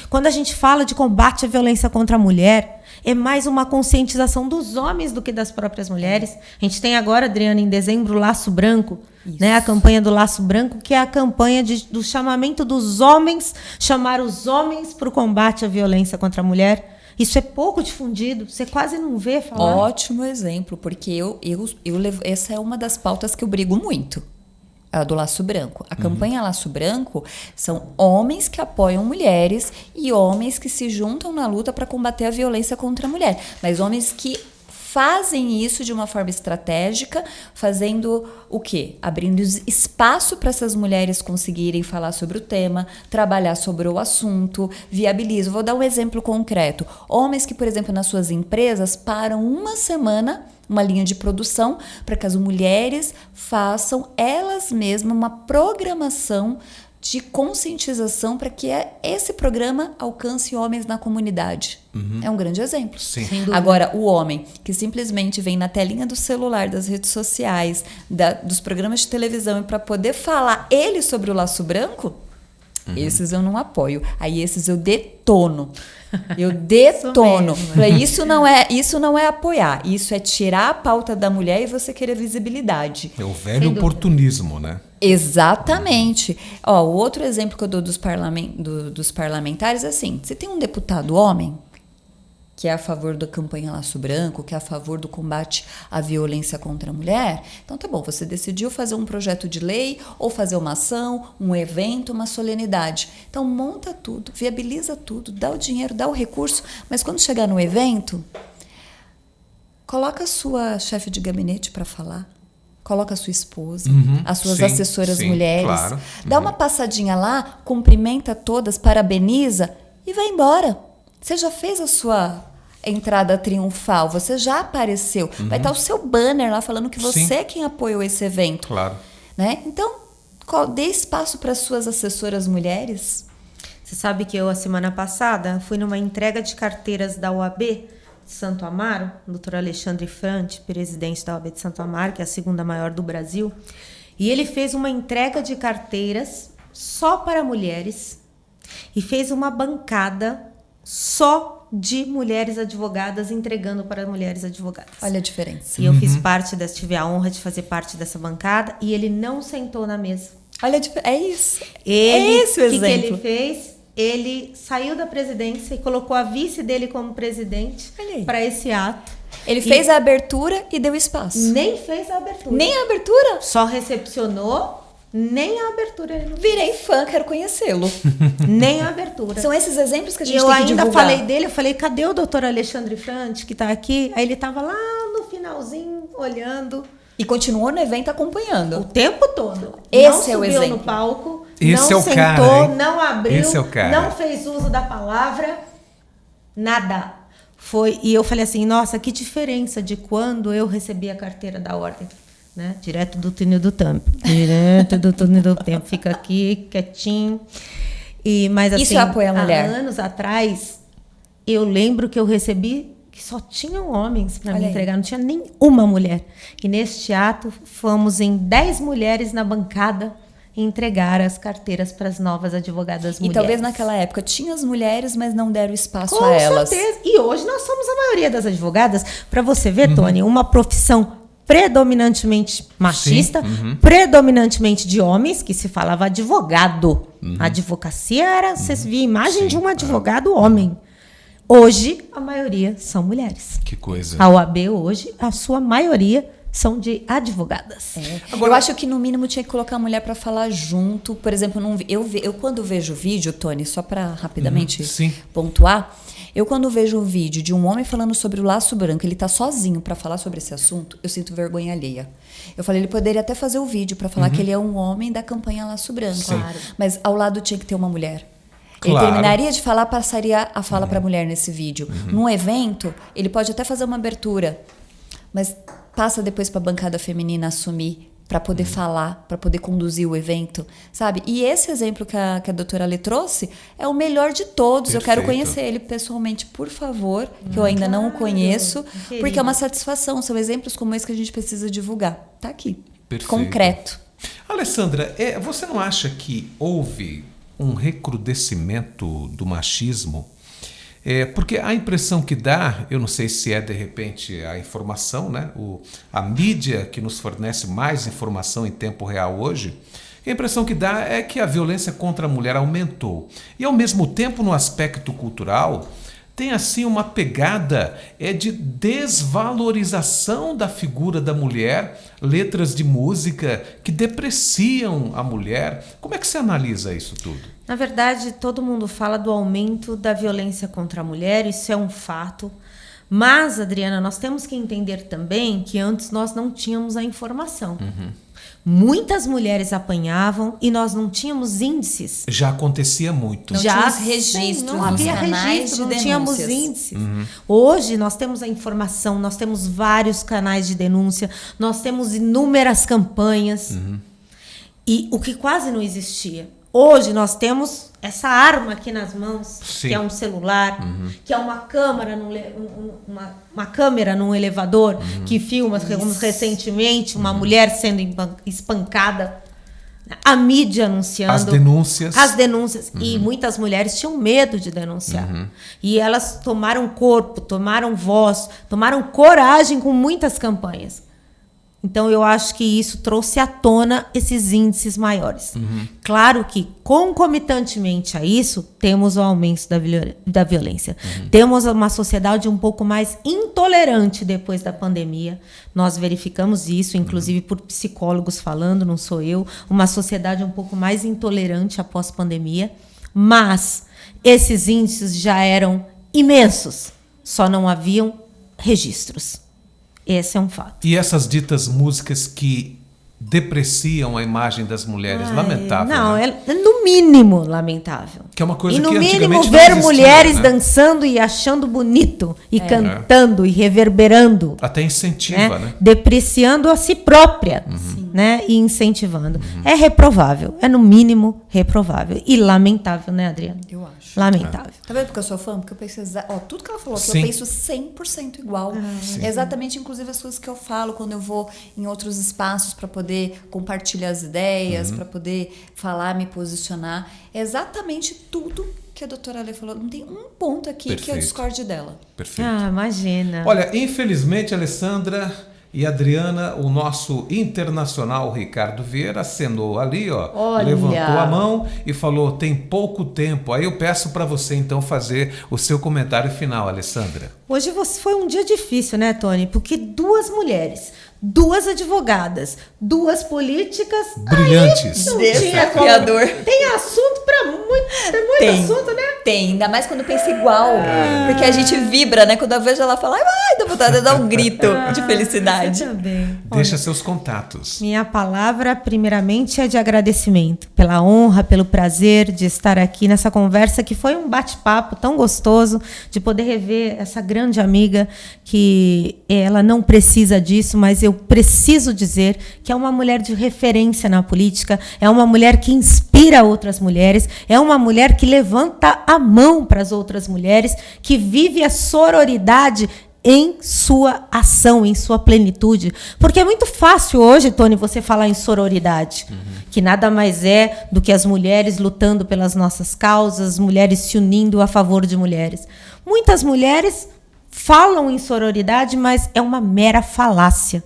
Speaker 2: Quando a gente fala de combate à violência contra a mulher, é mais uma conscientização dos homens do que das próprias mulheres. A gente tem agora, Adriana, em dezembro, o Laço Branco, né? A campanha do Laço Branco, que é a campanha do chamamento dos homens, chamar os homens para o combate à violência contra a mulher. Isso é pouco difundido, você quase não vê falar.
Speaker 3: Ótimo exemplo, porque eu levo, essa é uma das pautas que eu brigo muito, a do Laço Branco. A campanha Laço Branco são homens que apoiam mulheres e homens que se juntam na luta para combater a violência contra a mulher, mas homens que fazem isso de uma forma estratégica, fazendo o quê? Abrindo espaço para essas mulheres conseguirem falar sobre o tema, trabalhar sobre o assunto, viabilizam. Vou dar um exemplo concreto. Homens que, por exemplo, nas suas empresas param uma semana, uma linha de produção, para que as mulheres façam elas mesmas uma programação de conscientização para que esse programa alcance homens na comunidade. É um grande exemplo.
Speaker 1: Sim.
Speaker 3: Agora, o homem que simplesmente vem na telinha do celular, das redes sociais, dos programas de televisão, e para poder falar ele sobre o Laço Branco, esses eu não apoio. Aí esses eu detono. Eu detono. Isso não é apoiar. Isso é tirar a pauta da mulher e você querer visibilidade.
Speaker 1: É o velho oportunismo, né?
Speaker 3: Exatamente. Ó, o outro exemplo que eu dou dos parlamentares é assim: você tem um deputado homem que é a favor da campanha Laço Branco, que é a favor do combate à violência contra a mulher, então tá bom, você decidiu fazer um projeto de lei ou fazer uma ação, um evento, uma solenidade. Então monta tudo, viabiliza tudo, dá o dinheiro, dá o recurso, mas quando chegar no evento, coloca a sua chefe de gabinete para falar. Coloca a sua esposa, as suas assessoras mulheres. Claro. Dá uma passadinha lá, cumprimenta todas, parabeniza e vai embora. Você já fez a sua entrada triunfal, você já apareceu. Vai estar o seu banner lá falando que você é quem apoiou esse evento.
Speaker 1: Claro.
Speaker 3: Né? Então, dê espaço para as suas assessoras mulheres.
Speaker 2: Você sabe que eu, a semana passada, fui numa entrega de carteiras da OAB de Santo Amaro, o doutor Alexandre Frante, presidente da OAB de Santo Amaro, que é a segunda maior do Brasil, e ele fez uma entrega de carteiras só para mulheres e fez uma bancada só de mulheres advogadas entregando para mulheres advogadas.
Speaker 3: Olha a diferença.
Speaker 2: E eu fiz parte tive a honra de fazer parte dessa bancada e ele não sentou na mesa.
Speaker 3: Olha a diferença. É isso.
Speaker 2: É esse o
Speaker 3: exemplo.
Speaker 2: O que ele fez? Ele saiu da presidência e colocou a vice dele como presidente para esse ato.
Speaker 3: Ele fez a abertura e deu espaço.
Speaker 2: Nem fez a abertura.
Speaker 3: Nem a abertura?
Speaker 2: Só recepcionou. Nem a abertura ele não
Speaker 3: Virei fã, quero conhecê-lo.
Speaker 2: Nem a abertura.
Speaker 3: São esses exemplos que a gente
Speaker 2: tem
Speaker 3: que
Speaker 2: divulgar. Eu ainda falei dele, eu falei, cadê o doutor Alexandre Frante, que está aqui? Aí ele estava lá no finalzinho, olhando.
Speaker 3: E continuou no evento acompanhando.
Speaker 2: O tempo todo.
Speaker 3: Esse é o
Speaker 2: exemplo. Não subiu no palco, não sentou, cara, não abriu, não fez uso da palavra, nada. E eu falei assim, nossa, que diferença de quando eu recebi a carteira da ordem. Né? Direto do túnel do tempo. Direto do túnel do tempo. Fica aqui, quietinho. Mas, assim,
Speaker 3: isso é apoio à mulher.
Speaker 2: Há anos atrás, eu lembro que eu recebi que só tinham homens para me entregar. Não tinha nenhuma mulher. E neste ato, fomos em 10 mulheres na bancada entregar as carteiras para as novas advogadas mulheres.
Speaker 3: E talvez naquela época tinha as mulheres, mas não deram espaço a elas.
Speaker 2: Com certeza. E hoje nós somos a maioria das advogadas. Para você ver, Tony, uma profissão predominantemente machista, predominantemente de homens, que se falava advogado. A advocacia era, você via a imagem de um advogado homem. Hoje, a maioria são mulheres.
Speaker 1: Que coisa.
Speaker 2: A OAB hoje, a sua maioria são de advogadas.
Speaker 3: Agora, eu acho que no mínimo tinha que colocar a mulher para falar junto. Por exemplo, eu quando vejo vídeo, Tony, só para rapidamente pontuar, Eu, quando vejo um vídeo de um homem falando sobre o laço branco, ele tá sozinho para falar sobre esse assunto, eu sinto vergonha alheia. Eu falei, ele poderia até fazer o vídeo para falar que ele é um homem da campanha Laço Branco.
Speaker 2: Claro.
Speaker 3: Mas ao lado tinha que ter uma mulher.
Speaker 1: Claro.
Speaker 3: Ele terminaria de falar, passaria a fala para a mulher nesse vídeo. Num evento, ele pode até fazer uma abertura, mas passa depois para a bancada feminina assumir, para poder falar, para poder conduzir o evento, sabe? E esse exemplo que a doutora Lê trouxe é o melhor de todos.
Speaker 1: Perfeito.
Speaker 3: Eu quero conhecer ele pessoalmente, por favor, que eu ainda não o conheço, porque é uma satisfação. São exemplos como esse que a gente precisa divulgar. Tá aqui.
Speaker 1: Perfeito.
Speaker 3: Concreto.
Speaker 1: Alessandra, você não acha que houve um recrudescimento do machismo? Porque a impressão que dá, eu não sei se é de repente a informação, né? A mídia que nos fornece mais informação em tempo real hoje, a impressão que dá é que a violência contra a mulher aumentou. E ao mesmo tempo, no aspecto cultural, tem assim uma pegada de desvalorização da figura da mulher, letras de música que depreciam a mulher. Como é que você analisa isso tudo?
Speaker 2: Na verdade, todo mundo fala do aumento da violência contra a mulher, isso é um fato. Mas, Adriana, nós temos que entender também que antes nós não tínhamos a informação. Muitas mulheres apanhavam e nós não tínhamos índices.
Speaker 1: Já acontecia muito.
Speaker 3: Não tínhamos registros,
Speaker 2: não havia
Speaker 3: nos canais
Speaker 2: registro,
Speaker 3: de
Speaker 2: não tínhamos
Speaker 3: denúncias.
Speaker 2: índices. Hoje nós temos a informação, nós temos vários canais de denúncia, nós temos inúmeras campanhas. E o que quase não existia. Hoje nós temos essa arma aqui nas mãos,
Speaker 1: Sim.
Speaker 2: que é um celular, que é uma câmera uma câmera num elevador que filma, como recentemente, uma mulher sendo espancada, a mídia anunciando.
Speaker 1: As denúncias.
Speaker 2: As denúncias. E muitas mulheres tinham medo de denunciar. E elas tomaram corpo, tomaram voz, tomaram coragem com muitas campanhas. Então, eu acho que isso trouxe à tona esses índices maiores. Claro que, concomitantemente a isso, temos o aumento da violência. Temos uma sociedade um pouco mais intolerante depois da pandemia. Nós verificamos isso, inclusive por psicólogos falando, não sou eu. Uma sociedade um pouco mais intolerante após pandemia. Mas esses índices já eram imensos. Só não haviam registros. Esse é um fato.
Speaker 1: E essas ditas músicas que depreciam a imagem das mulheres, lamentável.
Speaker 2: Não,
Speaker 1: né?
Speaker 2: é no mínimo lamentável.
Speaker 1: Que é uma coisa
Speaker 2: e no
Speaker 1: que
Speaker 2: mínimo
Speaker 1: antigamente
Speaker 2: ver
Speaker 1: não existia,
Speaker 2: mulheres
Speaker 1: né?
Speaker 2: dançando e achando bonito, e cantando e reverberando.
Speaker 1: Até incentiva, né?
Speaker 2: Depreciando a si própria, né? E incentivando. É reprovável, é no mínimo reprovável. E lamentável, né, Adriana?
Speaker 3: Eu acho.
Speaker 2: Lamentável.
Speaker 3: Tá vendo porque eu sou fã? Porque eu penso tudo que ela falou aqui,
Speaker 1: Sim.
Speaker 3: eu penso 100% igual. É exatamente, inclusive, as coisas que eu falo quando eu vou em outros espaços para poder compartilhar as ideias, para poder falar, me posicionar. É exatamente tudo que a doutora Lê falou. Não tem um ponto aqui que eu
Speaker 1: Perfeito.
Speaker 3: discorde dela.
Speaker 1: Perfeito.
Speaker 2: Imagina.
Speaker 1: Olha, infelizmente, Alessandra e Adriana, o nosso internacional Ricardo Vieira acenou ali, ó,
Speaker 2: Olha.
Speaker 1: levantou a mão e falou, tem pouco tempo. Aí eu peço para você, então, fazer o seu comentário final, Alessandra.
Speaker 2: Hoje foi um dia difícil, né, Tony? Porque duas mulheres, duas advogadas, duas políticas...
Speaker 1: Brilhantes.
Speaker 2: Não
Speaker 3: Deus
Speaker 2: tinha como.
Speaker 3: criador.
Speaker 2: Tem assunto para muito assunto, né?
Speaker 3: Tem, ainda mais quando pensa igual. Porque a gente vibra, né? Quando eu vejo ela falar, ai, dá vontade de dar um grito de felicidade.
Speaker 2: Você também.
Speaker 1: Deixa seus contatos.
Speaker 2: Minha palavra, primeiramente, é de agradecimento pela honra, pelo prazer de estar aqui nessa conversa, que foi um bate-papo tão gostoso, de poder rever essa grande amiga, que ela não precisa disso, mas eu preciso dizer que é uma mulher de referência na política, é uma mulher que inspira outras mulheres, é uma mulher que levanta a mão para as outras mulheres, que vive a sororidade em sua ação, em sua plenitude. Porque é muito fácil hoje, Tony, você falar em sororidade, que nada mais é do que as mulheres lutando pelas nossas causas, mulheres se unindo a favor de mulheres. Muitas mulheres falam em sororidade, mas é uma mera falácia.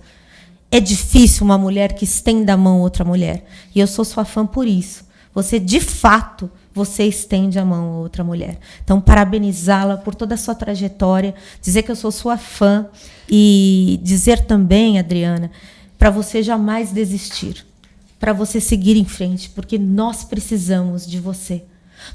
Speaker 2: É difícil uma mulher que estenda a mão a outra mulher. E eu sou sua fã por isso. Você, de fato, você estende a mão a outra mulher. Então, parabenizá-la por toda a sua trajetória, dizer que eu sou sua fã e dizer também, Adriana, para você jamais desistir, para você seguir em frente, porque nós precisamos de você.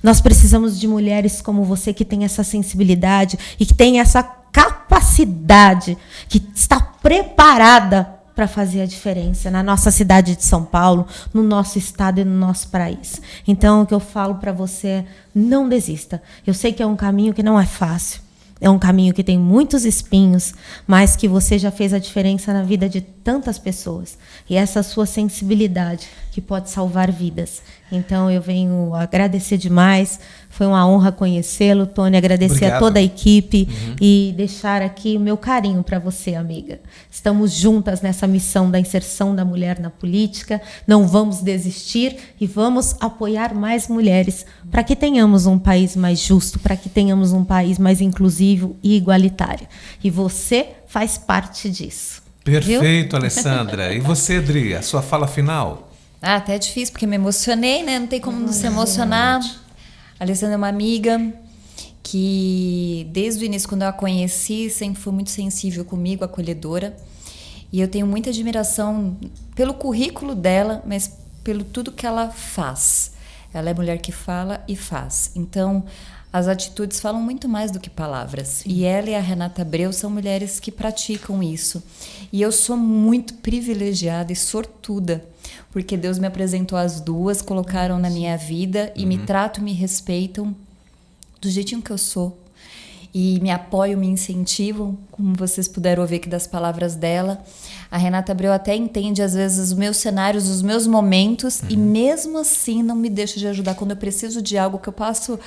Speaker 2: Nós precisamos de mulheres como você, que tem essa sensibilidade e que tem essa capacidade, que está preparada para fazer a diferença na nossa cidade de São Paulo, no nosso estado e no nosso país. Então, o que eu falo para você é: não desista. Eu sei que é um caminho que não é fácil. É um caminho que tem muitos espinhos, mas que você já fez a diferença na vida de tantas pessoas. E essa sua sensibilidade que pode salvar vidas. Então, eu venho agradecer demais. Foi uma honra conhecê-lo, Tony. Agradecer
Speaker 1: Obrigado.
Speaker 2: a toda a equipe e deixar aqui o meu carinho para você, amiga. Estamos juntas nessa missão da inserção da mulher na política. Não vamos desistir e vamos apoiar mais mulheres para que tenhamos um país mais justo, para que tenhamos um país mais inclusivo e igualitário. E você faz parte disso.
Speaker 1: Perfeito,
Speaker 2: viu?
Speaker 1: Alessandra. E você, Adri, a sua fala final?
Speaker 3: Até é difícil, porque me emocionei, né? Não tem como não se emocionar. A Alessandra é uma amiga que, desde o início, quando eu a conheci, sempre foi muito sensível comigo, acolhedora. E eu tenho muita admiração pelo currículo dela, mas pelo tudo que ela faz. Ela é mulher que fala e faz. Então, as atitudes falam muito mais do que palavras. Sim. E ela e a Renata Abreu são mulheres que praticam isso. E eu sou muito privilegiada e sortuda, porque Deus me apresentou as duas, colocaram na minha vida e me tratam, me respeitam do jeitinho que eu sou. E me apoiam, me incentivam, como vocês puderam ouvir aqui das palavras dela. A Renata Abreu até entende, às vezes, os meus cenários, os meus momentos, e mesmo assim não me deixa de ajudar. Quando eu preciso de algo, que eu passo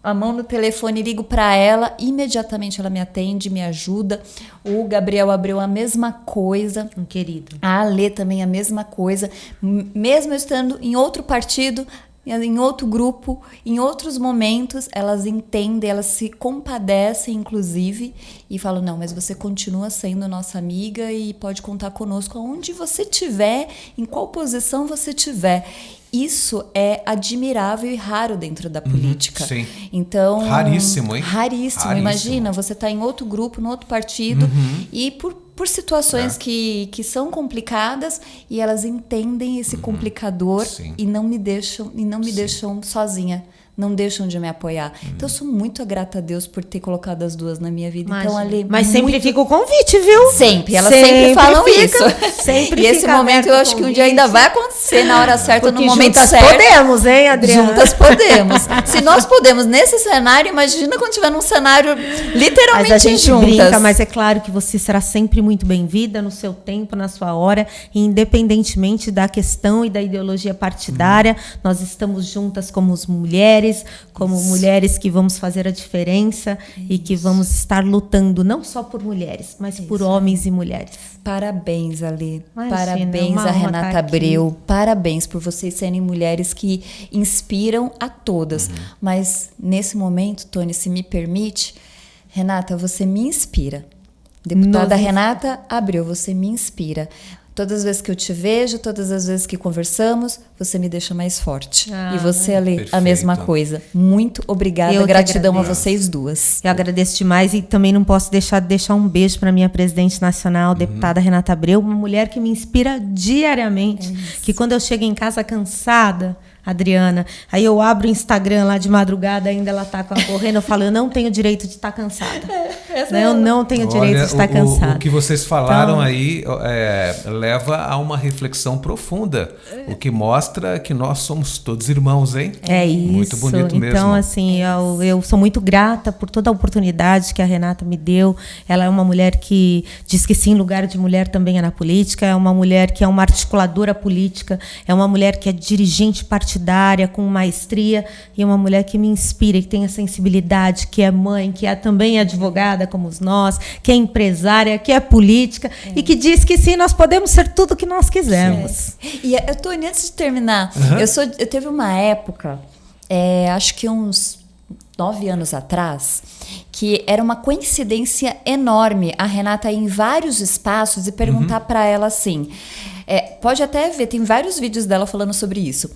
Speaker 3: a mão no telefone e ligo para ela, imediatamente ela me atende, me ajuda. O Gabriel Abreu, a mesma coisa.
Speaker 2: Um querido.
Speaker 3: A Alê também a mesma coisa. Mesmo eu estando em outro partido, em outro grupo, em outros momentos, elas entendem, elas se compadecem, inclusive, e falam: não, mas você continua sendo nossa amiga e pode contar conosco aonde você estiver, em qual posição você estiver. Isso é admirável e raro dentro da política.
Speaker 1: Sim.
Speaker 3: Então,
Speaker 1: raríssimo, hein?
Speaker 3: Raríssimo. Imagina, você está em outro grupo, no outro partido, e por situações que são complicadas, e elas entendem esse complicador.
Speaker 1: Sim.
Speaker 3: E não me deixam sozinha. Não deixam de me apoiar. Então, eu sou muito grata a Deus por ter colocado as duas na minha vida.
Speaker 2: Imagina.
Speaker 3: Então, Ali,
Speaker 2: mas sempre fica o convite, viu?
Speaker 3: Sempre. Elas sempre falam
Speaker 2: fica,
Speaker 3: isso.
Speaker 2: Sempre
Speaker 3: e esse
Speaker 2: fica
Speaker 3: momento eu acho que um dia ainda vai acontecer na hora certa,
Speaker 2: porque
Speaker 3: no momento
Speaker 2: juntas
Speaker 3: certo.
Speaker 2: podemos, hein, Adriana?
Speaker 3: Juntas podemos. Se nós podemos nesse cenário, imagina quando tiver num cenário literalmente
Speaker 2: mas a gente
Speaker 3: juntas.
Speaker 2: brinca, mas é claro que você será sempre muito bem-vinda no seu tempo, na sua hora, independentemente da questão e da ideologia partidária. Nós estamos juntas como mulheres, como mulheres que vamos fazer a diferença e que vamos estar lutando não só por mulheres, mas por homens e mulheres.
Speaker 3: Parabéns, Alê.
Speaker 2: Imagina,
Speaker 3: Parabéns
Speaker 2: uma
Speaker 3: a
Speaker 2: honra
Speaker 3: Renata
Speaker 2: estar aqui.
Speaker 3: Abreu. Parabéns por vocês serem mulheres que inspiram a todas. Mas nesse momento, Tony, se me permite, Renata, você me inspira. Deputada Renata Abreu, você me inspira. Todas as vezes que eu te vejo, todas as vezes que conversamos, você me deixa mais forte. E você, Alê,
Speaker 1: perfeito.
Speaker 3: a mesma coisa. Muito obrigada.
Speaker 2: Eu que
Speaker 3: Gratidão a
Speaker 2: agradeço.
Speaker 3: vocês duas.
Speaker 2: Eu agradeço demais e também não posso deixar de deixar um beijo para minha presidente nacional, deputada Renata Abreu, uma mulher que me inspira diariamente, que quando eu chego em casa cansada, Adriana, aí eu abro o Instagram lá de madrugada, ainda ela tá correndo, eu falo: eu não tenho direito de estar cansada. Eu não tenho direito de estar cansada.
Speaker 1: O que vocês falaram
Speaker 2: Então,
Speaker 1: aí leva a uma reflexão profunda, o que mostra que nós somos todos irmãos, hein?
Speaker 2: É isso.
Speaker 1: Muito bonito mesmo.
Speaker 2: Então, assim, eu sou muito grata por toda a oportunidade que a Renata me deu. Ela é uma mulher que diz que sim, lugar de mulher também é na política. É uma mulher que é uma articuladora política. É uma mulher que é dirigente partidária com maestria. E é uma mulher que me inspira, que tem a sensibilidade, que é mãe, que é também advogada como nós, que é empresária, que é política e que diz que sim, nós podemos ser tudo o que nós quisermos.
Speaker 3: E eu tô, antes de terminar, eu teve uma época, acho que uns 9 anos atrás, que era uma coincidência enorme a Renata ir em vários espaços e perguntar para ela assim: Pode até ver, tem vários vídeos dela falando sobre isso.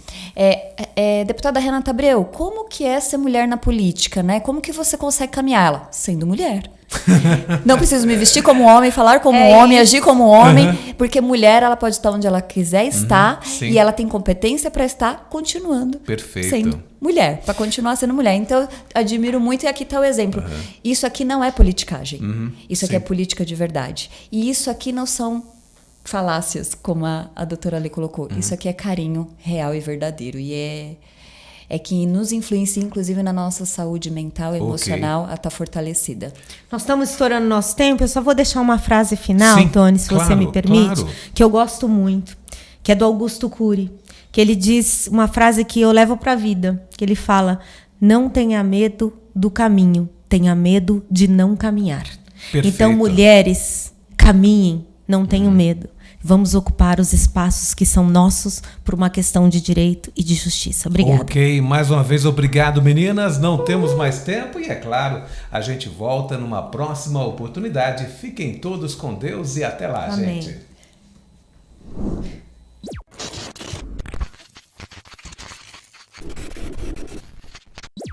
Speaker 3: Deputada Renata Abreu, como que é ser mulher na política, né? Como que você consegue caminhar? Ela, sendo mulher. Não preciso me vestir como homem, falar como homem, agir como homem, porque mulher, ela pode estar onde ela quiser estar, e ela tem competência para estar continuando sendo mulher, para continuar sendo mulher. Então, eu admiro muito, e aqui está o exemplo. Isso aqui não é politicagem. Isso aqui é política de verdade. E isso aqui não são falácias, como a doutora Lê colocou. Isso aqui é carinho real e verdadeiro. E é que nos influencia, inclusive, na nossa saúde mental e emocional, a estar fortalecida.
Speaker 2: Nós estamos estourando nosso tempo. Eu só vou deixar uma frase final, Tony, se você me permite, que eu gosto muito, que é do Augusto Cury, que ele diz uma frase que eu levo para a vida, que ele fala: não tenha medo do caminho, tenha medo de não caminhar. Perfeito. Então, mulheres, caminhem, não tenham medo. Vamos ocupar os espaços que são nossos por uma questão de direito e de justiça. Obrigada.
Speaker 1: Ok, mais uma vez obrigado, meninas. Não temos mais tempo e, é claro, a gente volta numa próxima oportunidade. Fiquem todos com Deus e até lá,
Speaker 2: Amém.
Speaker 1: gente.